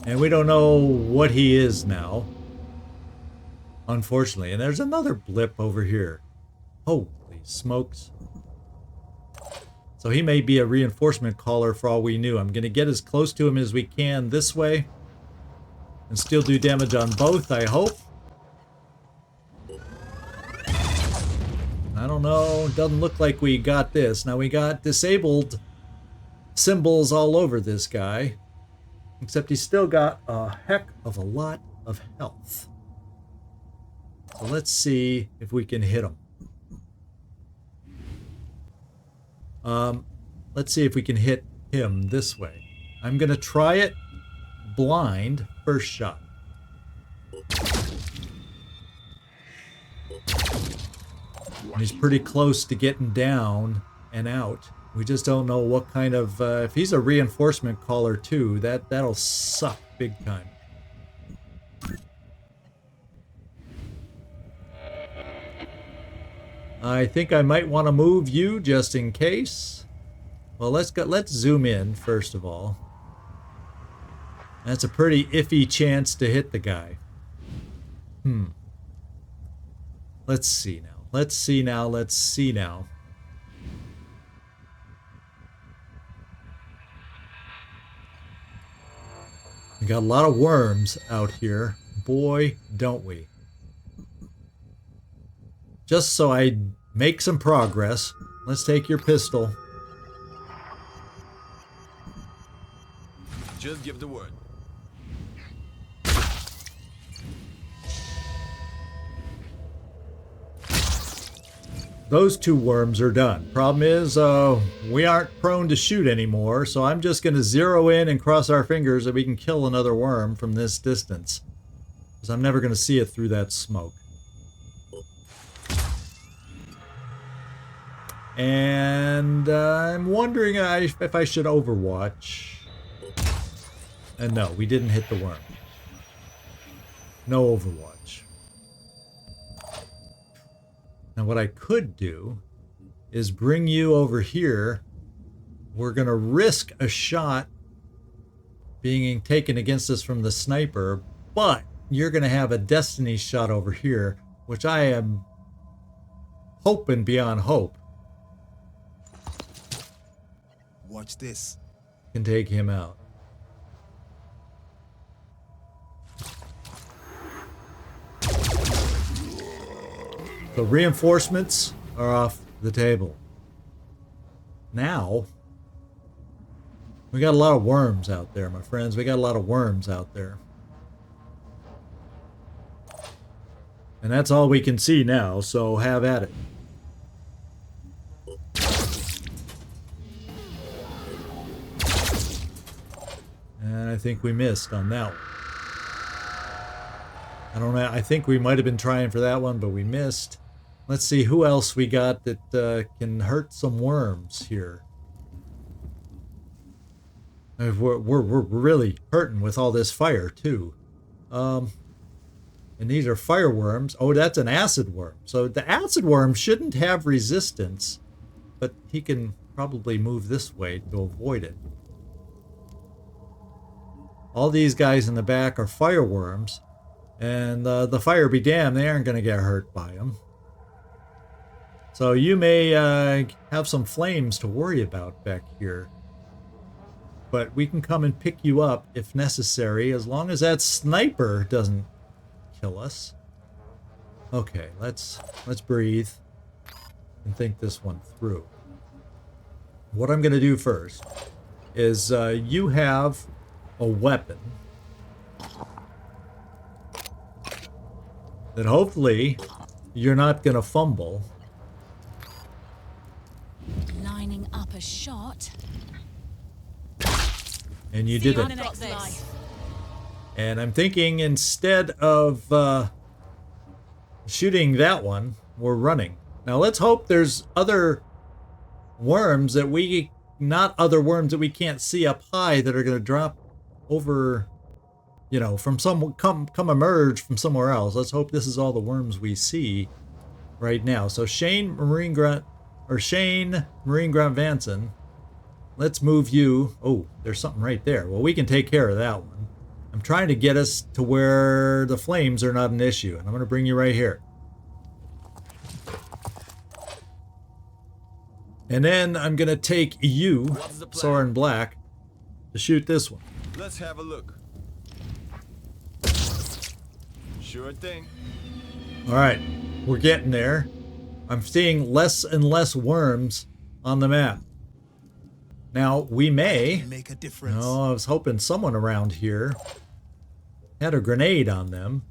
And we don't know what he is now, unfortunately. And there's another blip over here. Holy smokes. So he may be a reinforcement caller for all we knew. I'm going to get as close to him as we can this way. And still do damage on both, I hope. I don't know. Doesn't look like we got this. Now we got disabled symbols all over this guy. Except he's still got a heck of a lot of health. So let's see if we can hit him. Let's see if we can hit him this way. I'm going to try it blind first shot. And he's pretty close to getting down and out. We just don't know what kind of, if he's a reinforcement caller too, that'll suck big time. I think I might want to move you just in case. Well, let's zoom in first of all. That's a pretty iffy chance to hit the guy. Let's see now. Let's see now. We got a lot of worms out here. Boy, don't we. Just so I make some progress, let's take your pistol. Just give the word. Those 2 worms are done. Problem is, we aren't prone to shoot anymore, so I'm just going to zero in and cross our fingers that we can kill another worm from this distance. Because I'm never going to see it through that smoke. And I'm wondering if I should overwatch. And no, we didn't hit the worm. No overwatch. Now what I could do is bring you over here. We're going to risk a shot being taken against us from the sniper, but you're going to have a destiny shot over here, which I am hoping beyond hope Watch this. can take him out. So reinforcements are off the table. Now, we got a lot of worms out there, my friends. We got a lot of worms out there. And that's all we can see now, so have at it. And I think we missed on that one. I don't know. I think we might have been trying for that one, but we missed. Let's see who else we got that can hurt some worms here. We're really hurting with all this fire too. And these are fire worms. Oh, that's an acid worm. So the acid worm shouldn't have resistance, but he can probably move this way to avoid it. All these guys in the back are fire worms, and the fire be damned, they aren't going to get hurt by them. So you may have some flames to worry about back here. But we can come and pick you up if necessary, as long as that sniper doesn't kill us. Okay, let's breathe and think this one through. What I'm going to do first is you have a weapon that hopefully you're not going to fumble. Lining up a shot. And you did it. Got this. And I'm thinking instead of shooting that one, we're running. Now let's hope there's other worms that not other worms that we can't see up high that are going to drop over, you know, from come emerge from somewhere else. Let's hope this is all the worms we see right now. So Shane Marine Grunt Vanson, let's move you. Oh, there's something right there. Well, we can take care of that one. I'm trying to get us to where the flames are not an issue, and I'm going to bring you right here. And then I'm going to take you, Soren Black, to shoot this one. Let's have a look. Sure thing. All right, we're getting there. I'm seeing less and less worms on the map. Now, we may... Make a difference. Oh, I was hoping someone around here had a grenade on them.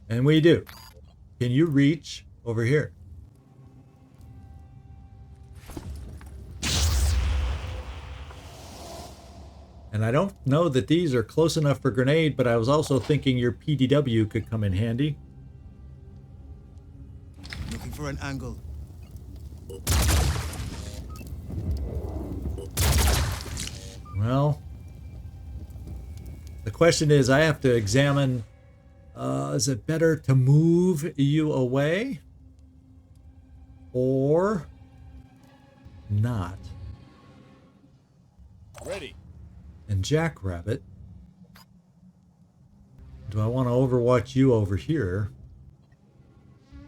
And we do. Can you reach over here? And I don't know that these are close enough for grenade, but I was also thinking your PDW could come in handy. Looking for an angle. Well, the question is, I have to examine, is it better to move you away or not? Ready. And Jackrabbit, do I want to overwatch you over here?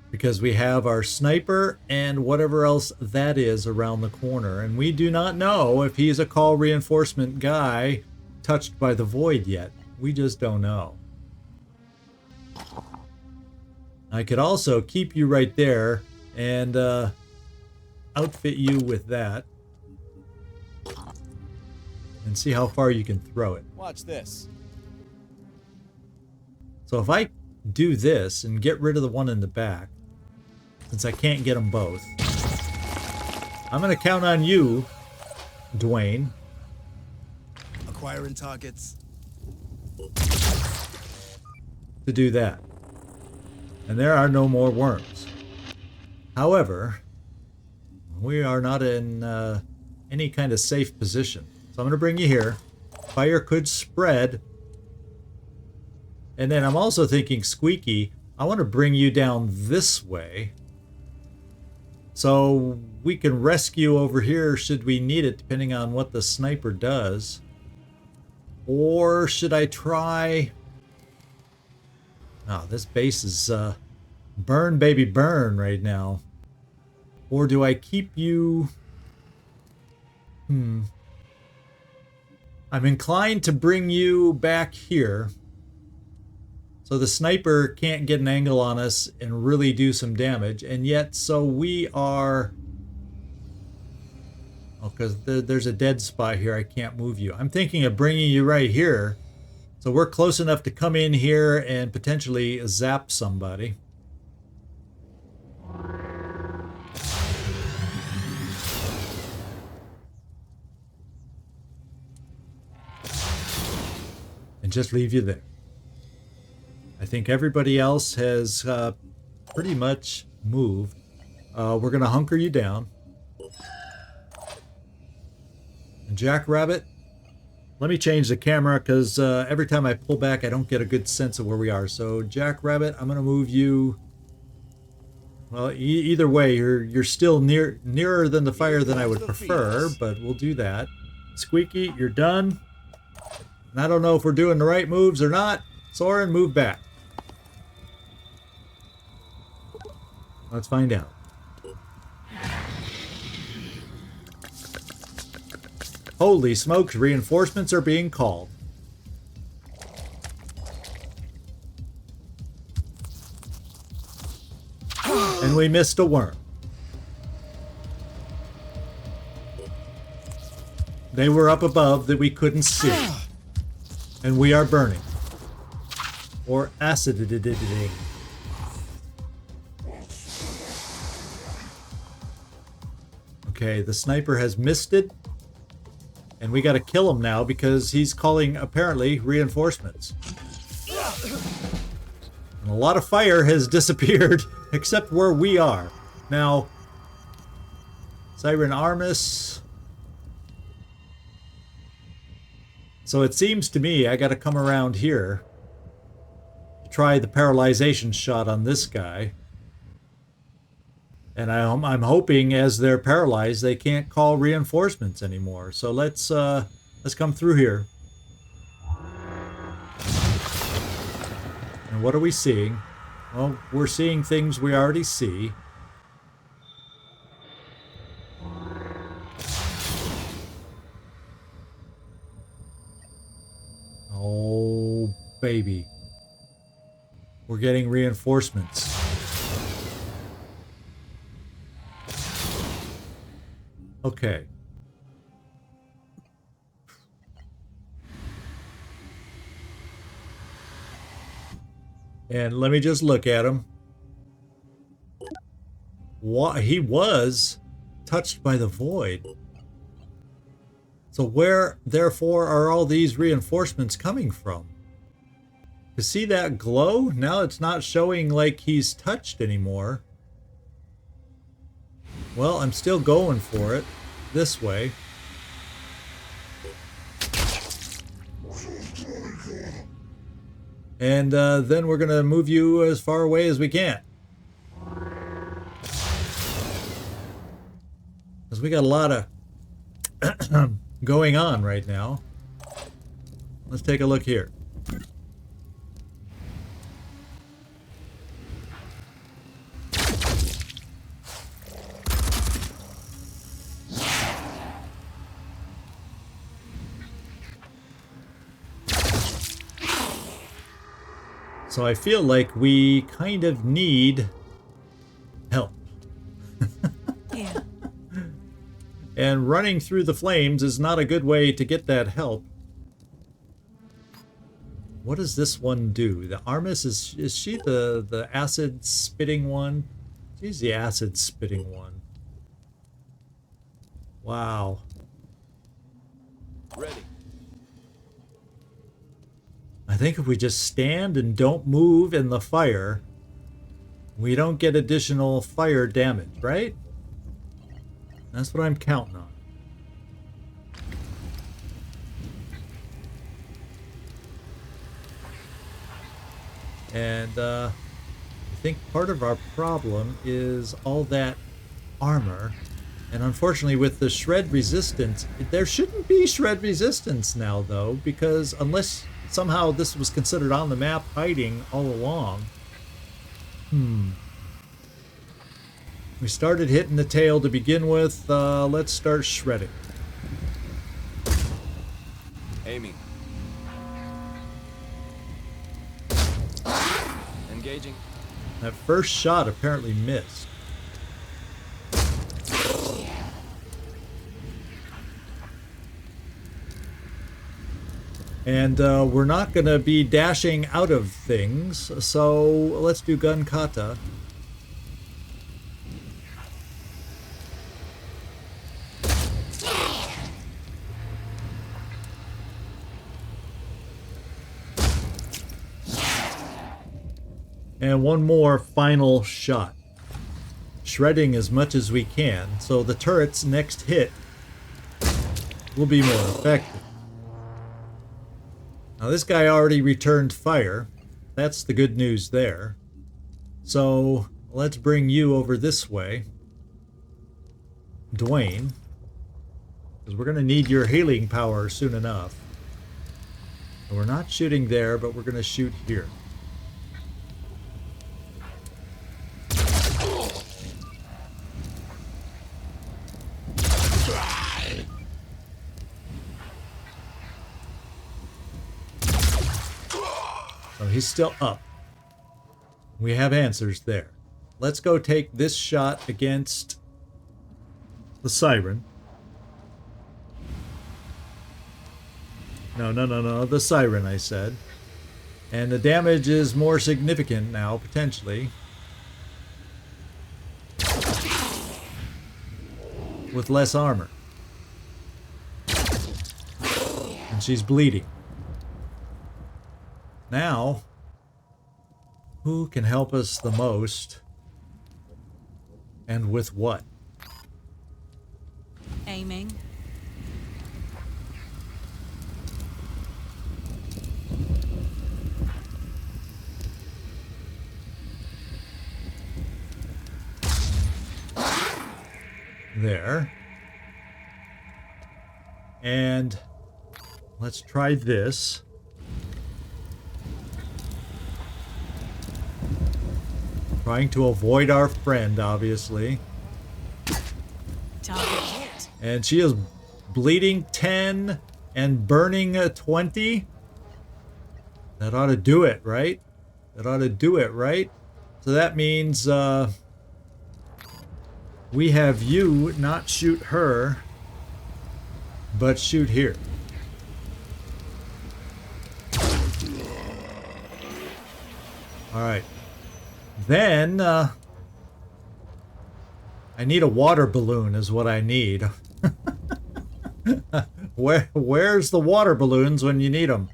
Because we have our sniper and whatever else that is around the corner. And we do not know if he's a call reinforcement guy touched by the void yet. We just don't know. I could also keep you right there and outfit you with that. And see how far you can throw it. Watch this. So if I do this and get rid of the one in the back, since I can't get them both, I'm going to count on you, Dwayne. Acquiring targets. To do that. And there are no more worms. However, We are not in any kind of safe position. So I'm going to bring you here. Fire could spread. And then I'm also thinking, Squeaky, I want to bring you down this way. So we can rescue over here should we need it, depending on what the sniper does. Or should I try... Oh, this base is burn, baby, burn right now. Or do I keep you... I'm inclined to bring you back here. So the sniper can't get an angle on us and really do some damage. And yet, so we are... Oh, because there's a dead spot here. I can't move you. I'm thinking of bringing you right here. So we're close enough to come in here and potentially zap somebody. And just leave you there. I think everybody else has pretty much moved. We're going to hunker you down. And Jackrabbit, let me change the camera because every time I pull back, I don't get a good sense of where we are. So Jackrabbit, I'm going to move you. Well, either way, you're still nearer than the fire than I would prefer, but we'll do that. Squeaky, you're done. And I don't know if we're doing the right moves or not. Soren, move back. Let's find out. Holy smokes, reinforcements are being called. And we missed a worm. They were up above that we couldn't see. And we are burning. Or acididating. Okay, the sniper has missed it. And we gotta kill him now because he's calling, apparently, reinforcements. And a lot of fire has disappeared, except where we are. Now, Siren Armis. So it seems to me I gotta come around here. Try the paralyzation shot on this guy. And I'm hoping as they're paralyzed, they can't call reinforcements anymore. So let's come through here. And what are we seeing? Well, we're seeing things we already see. Oh, baby. We're getting reinforcements. Okay. And let me just look at him. What, he was touched by the void. So where, therefore, are all these reinforcements coming from? To see that glow? Now it's not showing like he's touched anymore. Well, I'm still going for it. This way. And then we're going to move you as far away as we can. Because we got a lot of going on right now. Let's take a look here. So I feel like we kind of need help. Yeah. And running through the flames is not a good way to get that help. What does this one do? The Armis, is she the acid spitting one? She's the acid spitting one. Wow. Ready. I think if we just stand and don't move in the fire, we don't get additional fire damage, right? That's what I'm counting on. And I think part of our problem is all that armor. And unfortunately with the shred resistance, there shouldn't be shred resistance now though, because unless somehow this was considered on the map hiding all along. We started hitting the tail to begin with. Let's start shredding. Aiming. Engaging. That first shot apparently missed. And we're not going to be dashing out of things, so let's do gun kata. And one more final shot. Shredding as much as we can, so the turret's next hit will be more effective. Now this guy already returned fire. That's the good news there. So let's bring you over this way, Dwayne, because we're going to need your healing power soon enough. And we're not shooting there, but we're going to shoot here. So he's still up. We have answers there. Let's go take this shot against the siren. No, the siren, I said. And the damage is more significant now, potentially. With less armor. And she's bleeding. Now, who can help us the most? And with what? Aiming. There. And let's try this. Trying to avoid our friend, obviously. Target hit. And she is bleeding 10 and burning 20. That ought to do it, right? That ought to do it, right? So that means we have you not shoot her, but shoot here. All right. Then, I need a water balloon is what I need. Where's the water balloons when you need them?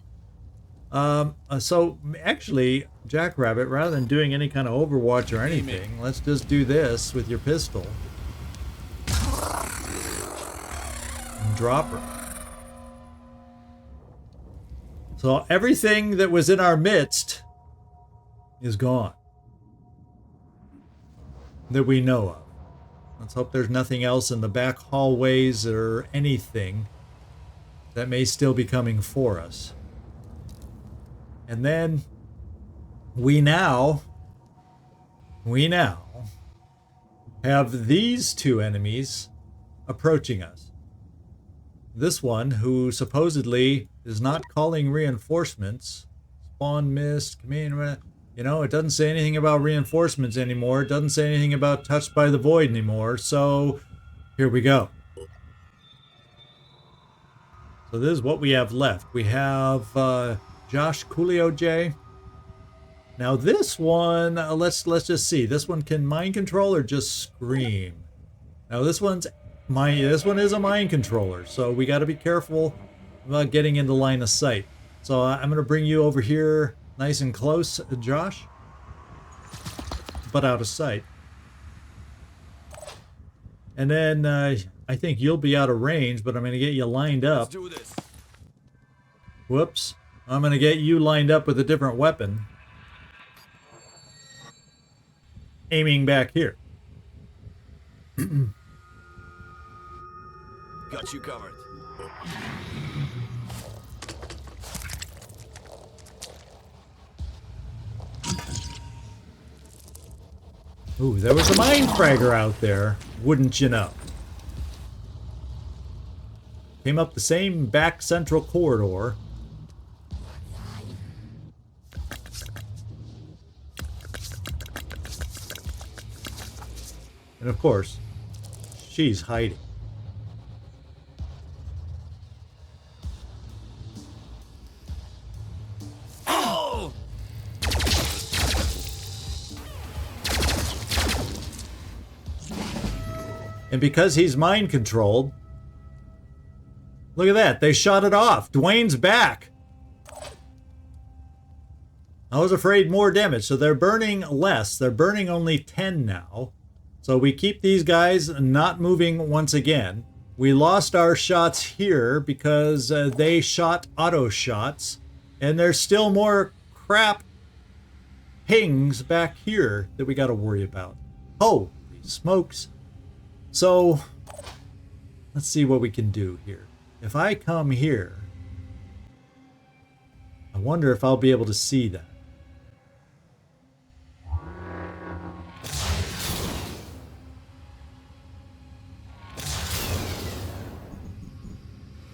So, actually, Jackrabbit, rather than doing any kind of Overwatch or anything, let's just do this with your pistol. And drop her. So, everything that was in our midst is gone. That we know of. Let's hope there's nothing else in the back hallways or anything that may still be coming for us. And then we now have these two enemies approaching us. This one, who supposedly is not calling reinforcements, spawn mist, command. You know, it doesn't say anything about reinforcements anymore. It doesn't say anything about touched by the void anymore. So, here we go. So this is what we have left. We have Josh Coolio J. Now this one, let's just see. This one can mind control or just scream. Now this one is a mind controller, so we got to be careful about getting into line of sight. So I'm going to bring you over here. Nice and close, Josh, but out of sight. And then I think you'll be out of range, but I'm going to get you lined Let's up. do this. Whoops. I'm going to get you lined up with a different weapon. Aiming back here. Got you covered. Ooh, there was a mine fragger out there, wouldn't you know? Came up the same back central corridor. And of course, she's hiding. Oh! And because he's mind controlled, look at that, they shot it off. Dwayne's back. I was afraid more damage, so they're burning less. They're burning only 10 now. So we keep these guys not moving once again. We lost our shots here because they shot auto shots. And there's still more crap pings back here that we got to worry about. Holy smokes. So let's see what we can do here. If I come here, I wonder if I'll be able to see that.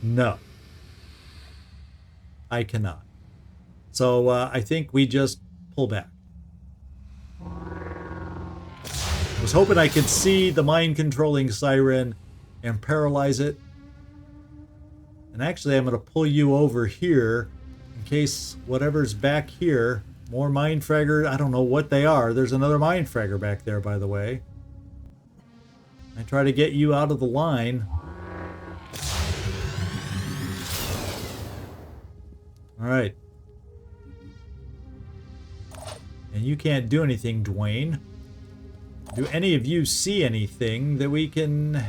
No, I cannot. So I think we just pull back. I was hoping I could see the mind controlling siren and paralyze it. And actually I'm going to pull you over here in case whatever's back here, more mind fragger, I don't know what they are. There's another mind fragger back there, by the way. I try to get you out of the line. All right. And you can't do anything, Dwayne. Do any of you see anything that we can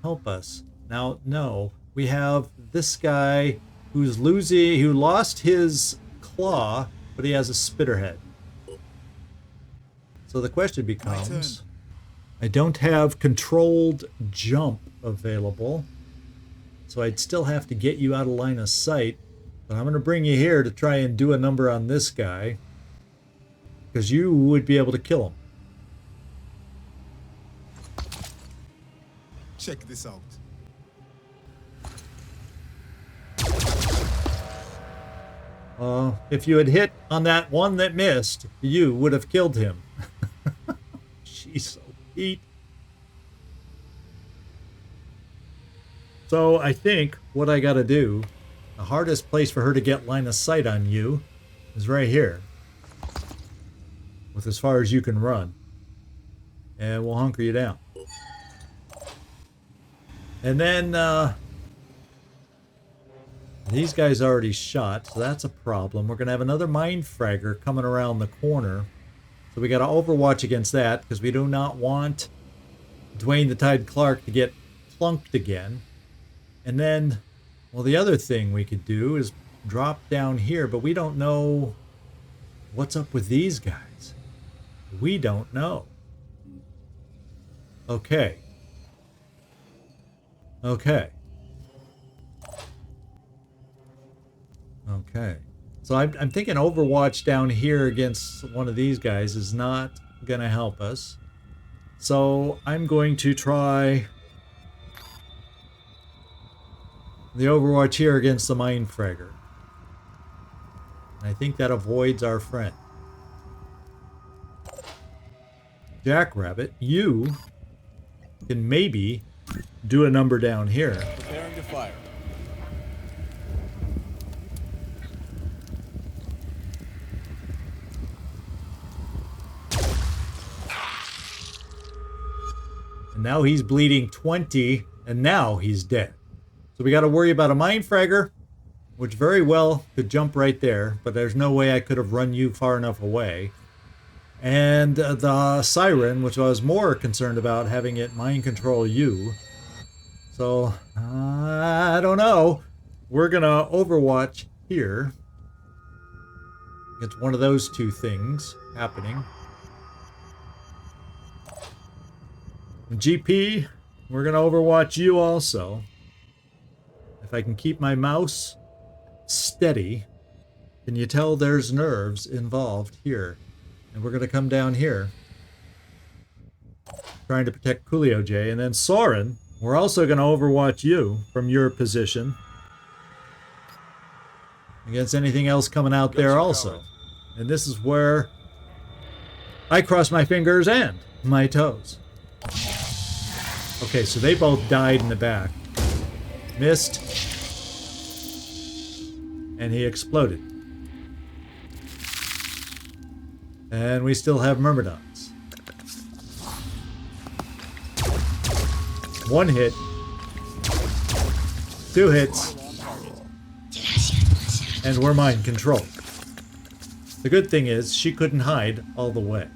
help us? Now, no. We have this guy who lost his claw, but he has a spitterhead. So the question becomes, I don't have controlled jump available, so I'd still have to get you out of line of sight. But I'm going to bring you here to try and do a number on this guy, because you would be able to kill him. Check this out. If you had hit on that one that missed, you would have killed him. She's so beat. So I think what I got to do, the hardest place for her to get line of sight on you is right here. With as far as you can run. And we'll hunker you down. And then, these guys already shot, so that's a problem. We're going to have another mind fragger coming around the corner. So we got to overwatch against that, because we do not want Dwayne the Tide Clark to get plunked again. And then, well, the other thing we could do is drop down here, but we don't know what's up with these guys. We don't know. Okay. Okay. Okay. So I'm thinking Overwatch down here against one of these guys is not going to help us. So I'm going to try the Overwatch here against the Mind Fragger. And I think that avoids our friend. Jackrabbit, you can maybe do a number down here. Preparing to fire. And now he's bleeding 20, and now he's dead. So we got to worry about a Mind Fragger, which very well could jump right there, but there's no way I could have run you far enough away. And the siren, which I was more concerned about having it mind control you. So, I don't know. We're going to Overwatch here. It's one of those two things happening. GP, we're going to Overwatch you also. If I can keep my mouse steady, can you tell there's nerves involved here? And we're going to come down here, trying to protect Coolio J. And then Soren, we're also going to Overwatch you from your position against anything else coming out there also. And this is where I cross my fingers and my toes. Okay, so they both died in the back. Missed. And he exploded. And we still have Myrmidons. One hit. 2 hits. And we're mind controlled. The good thing is, she couldn't hide all the way.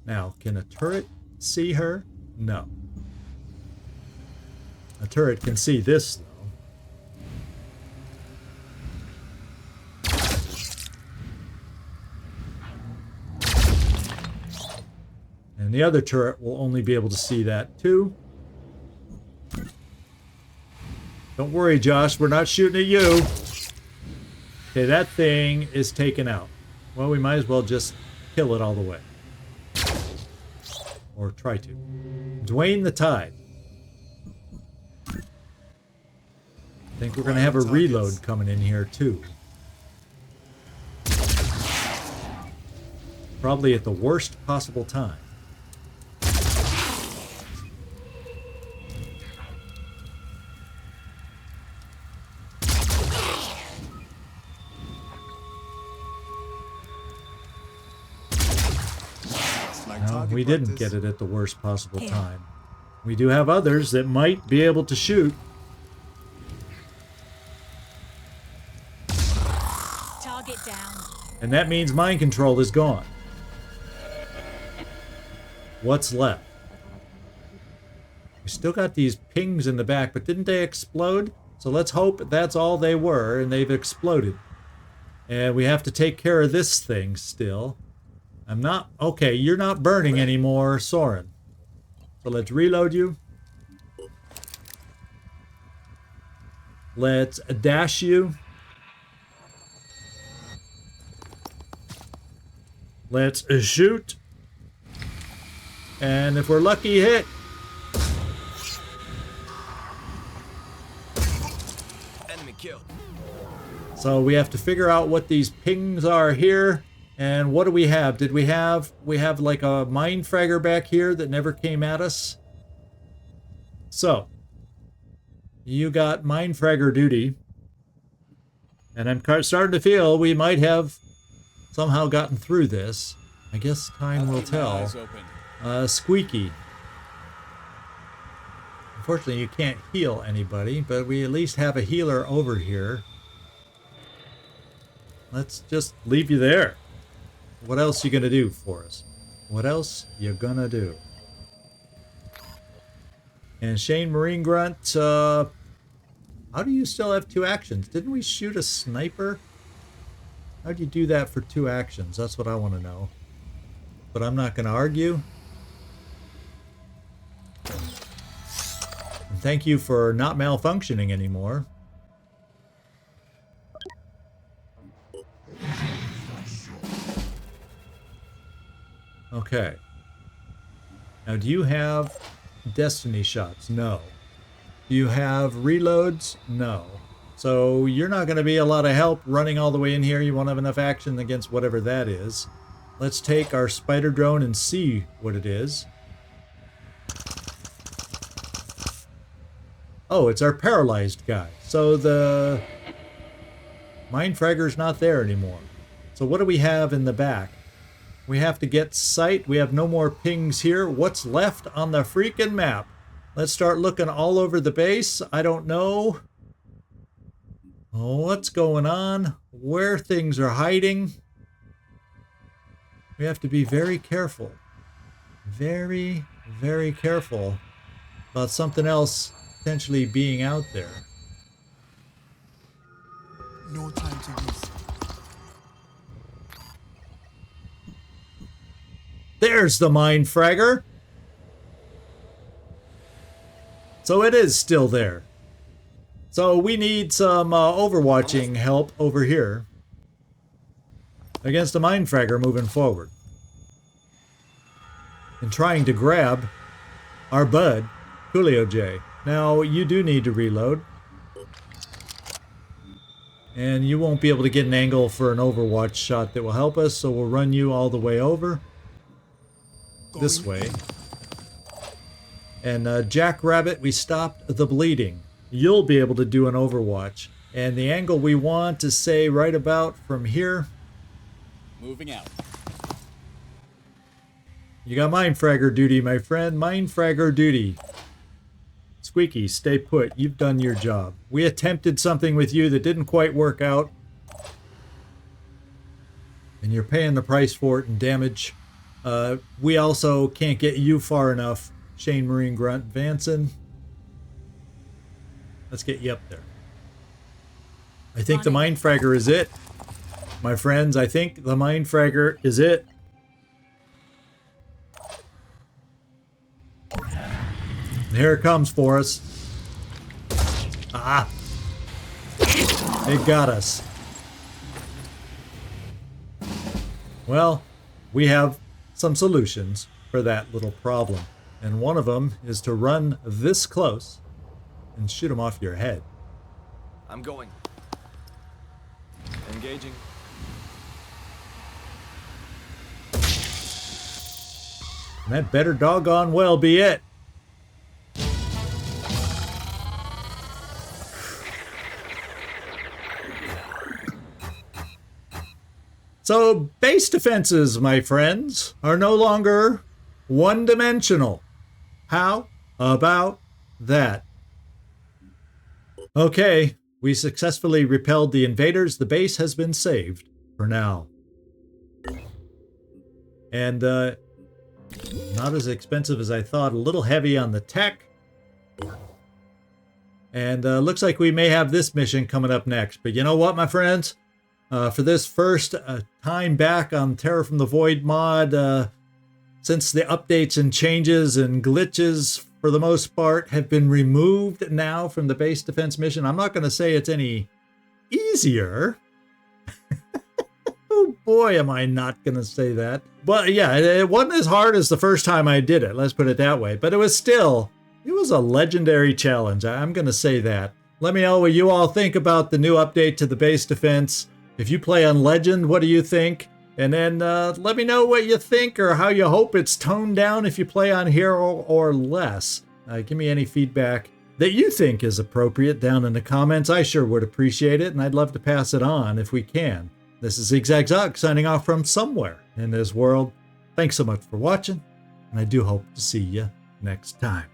Now, can a turret see her? No. A turret can see this, though. And the other turret will only be able to see that, too. Don't worry, Josh, we're not shooting at you. Okay, that thing is taken out. Well, we might as well just kill it all the way. Or try to. Dwayne the Tide. I think we're going to have a reload coming in here, too. Probably at the worst possible time. We didn't get it at the worst possible time. We do have others that might be able to shoot. Target down. And that means mind control is gone. What's left? We still got these pings in the back, but didn't they explode? So let's hope that's all they were, and they've exploded. And we have to take care of this thing still. I'm not... Okay, you're not burning anymore, Soren. So let's reload you. Let's dash you. Let's shoot. And if we're lucky, hit. Enemy killed. So we have to figure out what these pings are here. And what do we have? Did we have like a mine fragger back here that never came at us? So, you got mine fragger duty. And I'm starting to feel we might have somehow gotten through this. I guess time will tell. Squeaky. Unfortunately, you can't heal anybody, but we at least have a healer over here. Let's just leave you there. What else you gonna do for us? What else you gonna do? And Shane Marine Grunt, how do you still have 2 actions? Didn't we shoot a sniper? How'd you do that for 2 actions? That's what I want to know. But I'm not gonna argue. And thank you for not malfunctioning anymore. Okay. Now, do you have destiny shots? No. Do you have reloads? No. So you're not going to be a lot of help running all the way in here. You won't have enough action against whatever that is. Let's take our spider drone and see what it is. Oh, it's our paralyzed guy. So the mine fragger's not there anymore. So what do we have in the back? We have to get sight. We have no more pings here. What's left on the freaking map? Let's start looking all over the base. I don't know. what's going on, where things are hiding. We have to be very careful. Very, very careful about something else potentially being out there. No time to waste. There's the mine fragger. So it is still there. So we need some overwatching help over here against a mine fragger moving forward. And trying to grab our bud, Coolio J. Now, you do need to reload. And you won't be able to get an angle for an overwatch shot that will help us, so we'll run you all the way over. This way. And Jackrabbit, we stopped the bleeding. You'll be able to do an overwatch. And the angle we want to say right about from here. Moving out. You got mine fragger duty, my friend. Mine fragger duty. Squeaky, stay put. You've done your job. We attempted something with you that didn't quite work out. And you're paying the price for it in damage. We also can't get you far enough. Shane Marine Grunt Vanson. Let's get you up there. I think the mine fragger is it. My friends, I think the mine fragger is it. And here it comes for us. Ah! It got us. Well, we have some solutions for that little problem. And one of them is to run this close and shoot them off your head. I'm going. Engaging. And that better doggone well be it. So, base defenses, my friends, are no longer one-dimensional. How about that? Okay, we successfully repelled the invaders. The base has been saved for now. And, not as expensive as I thought. A little heavy on the tech. And, looks like we may have this mission coming up next. But you know what, my friends? For this first time back on Terror from the Void mod, since the updates and changes and glitches, for the most part, have been removed now from the base defense mission, I'm not going to say it's any easier. Oh boy, am I not going to say that. But yeah, it wasn't as hard as the first time I did it, let's put it that way. But it was still, it was a legendary challenge. I'm going to say that. Let me know what you all think about the new update to the base defense. If you play on Legend, what do you think? And then let me know what you think or how you hope it's toned down if you play on Hero or less. Give me any feedback that you think is appropriate down in the comments. I sure would appreciate it, and I'd love to pass it on if we can. This is ZigZagZog signing off from somewhere in this world. Thanks so much for watching, and I do hope to see you next time.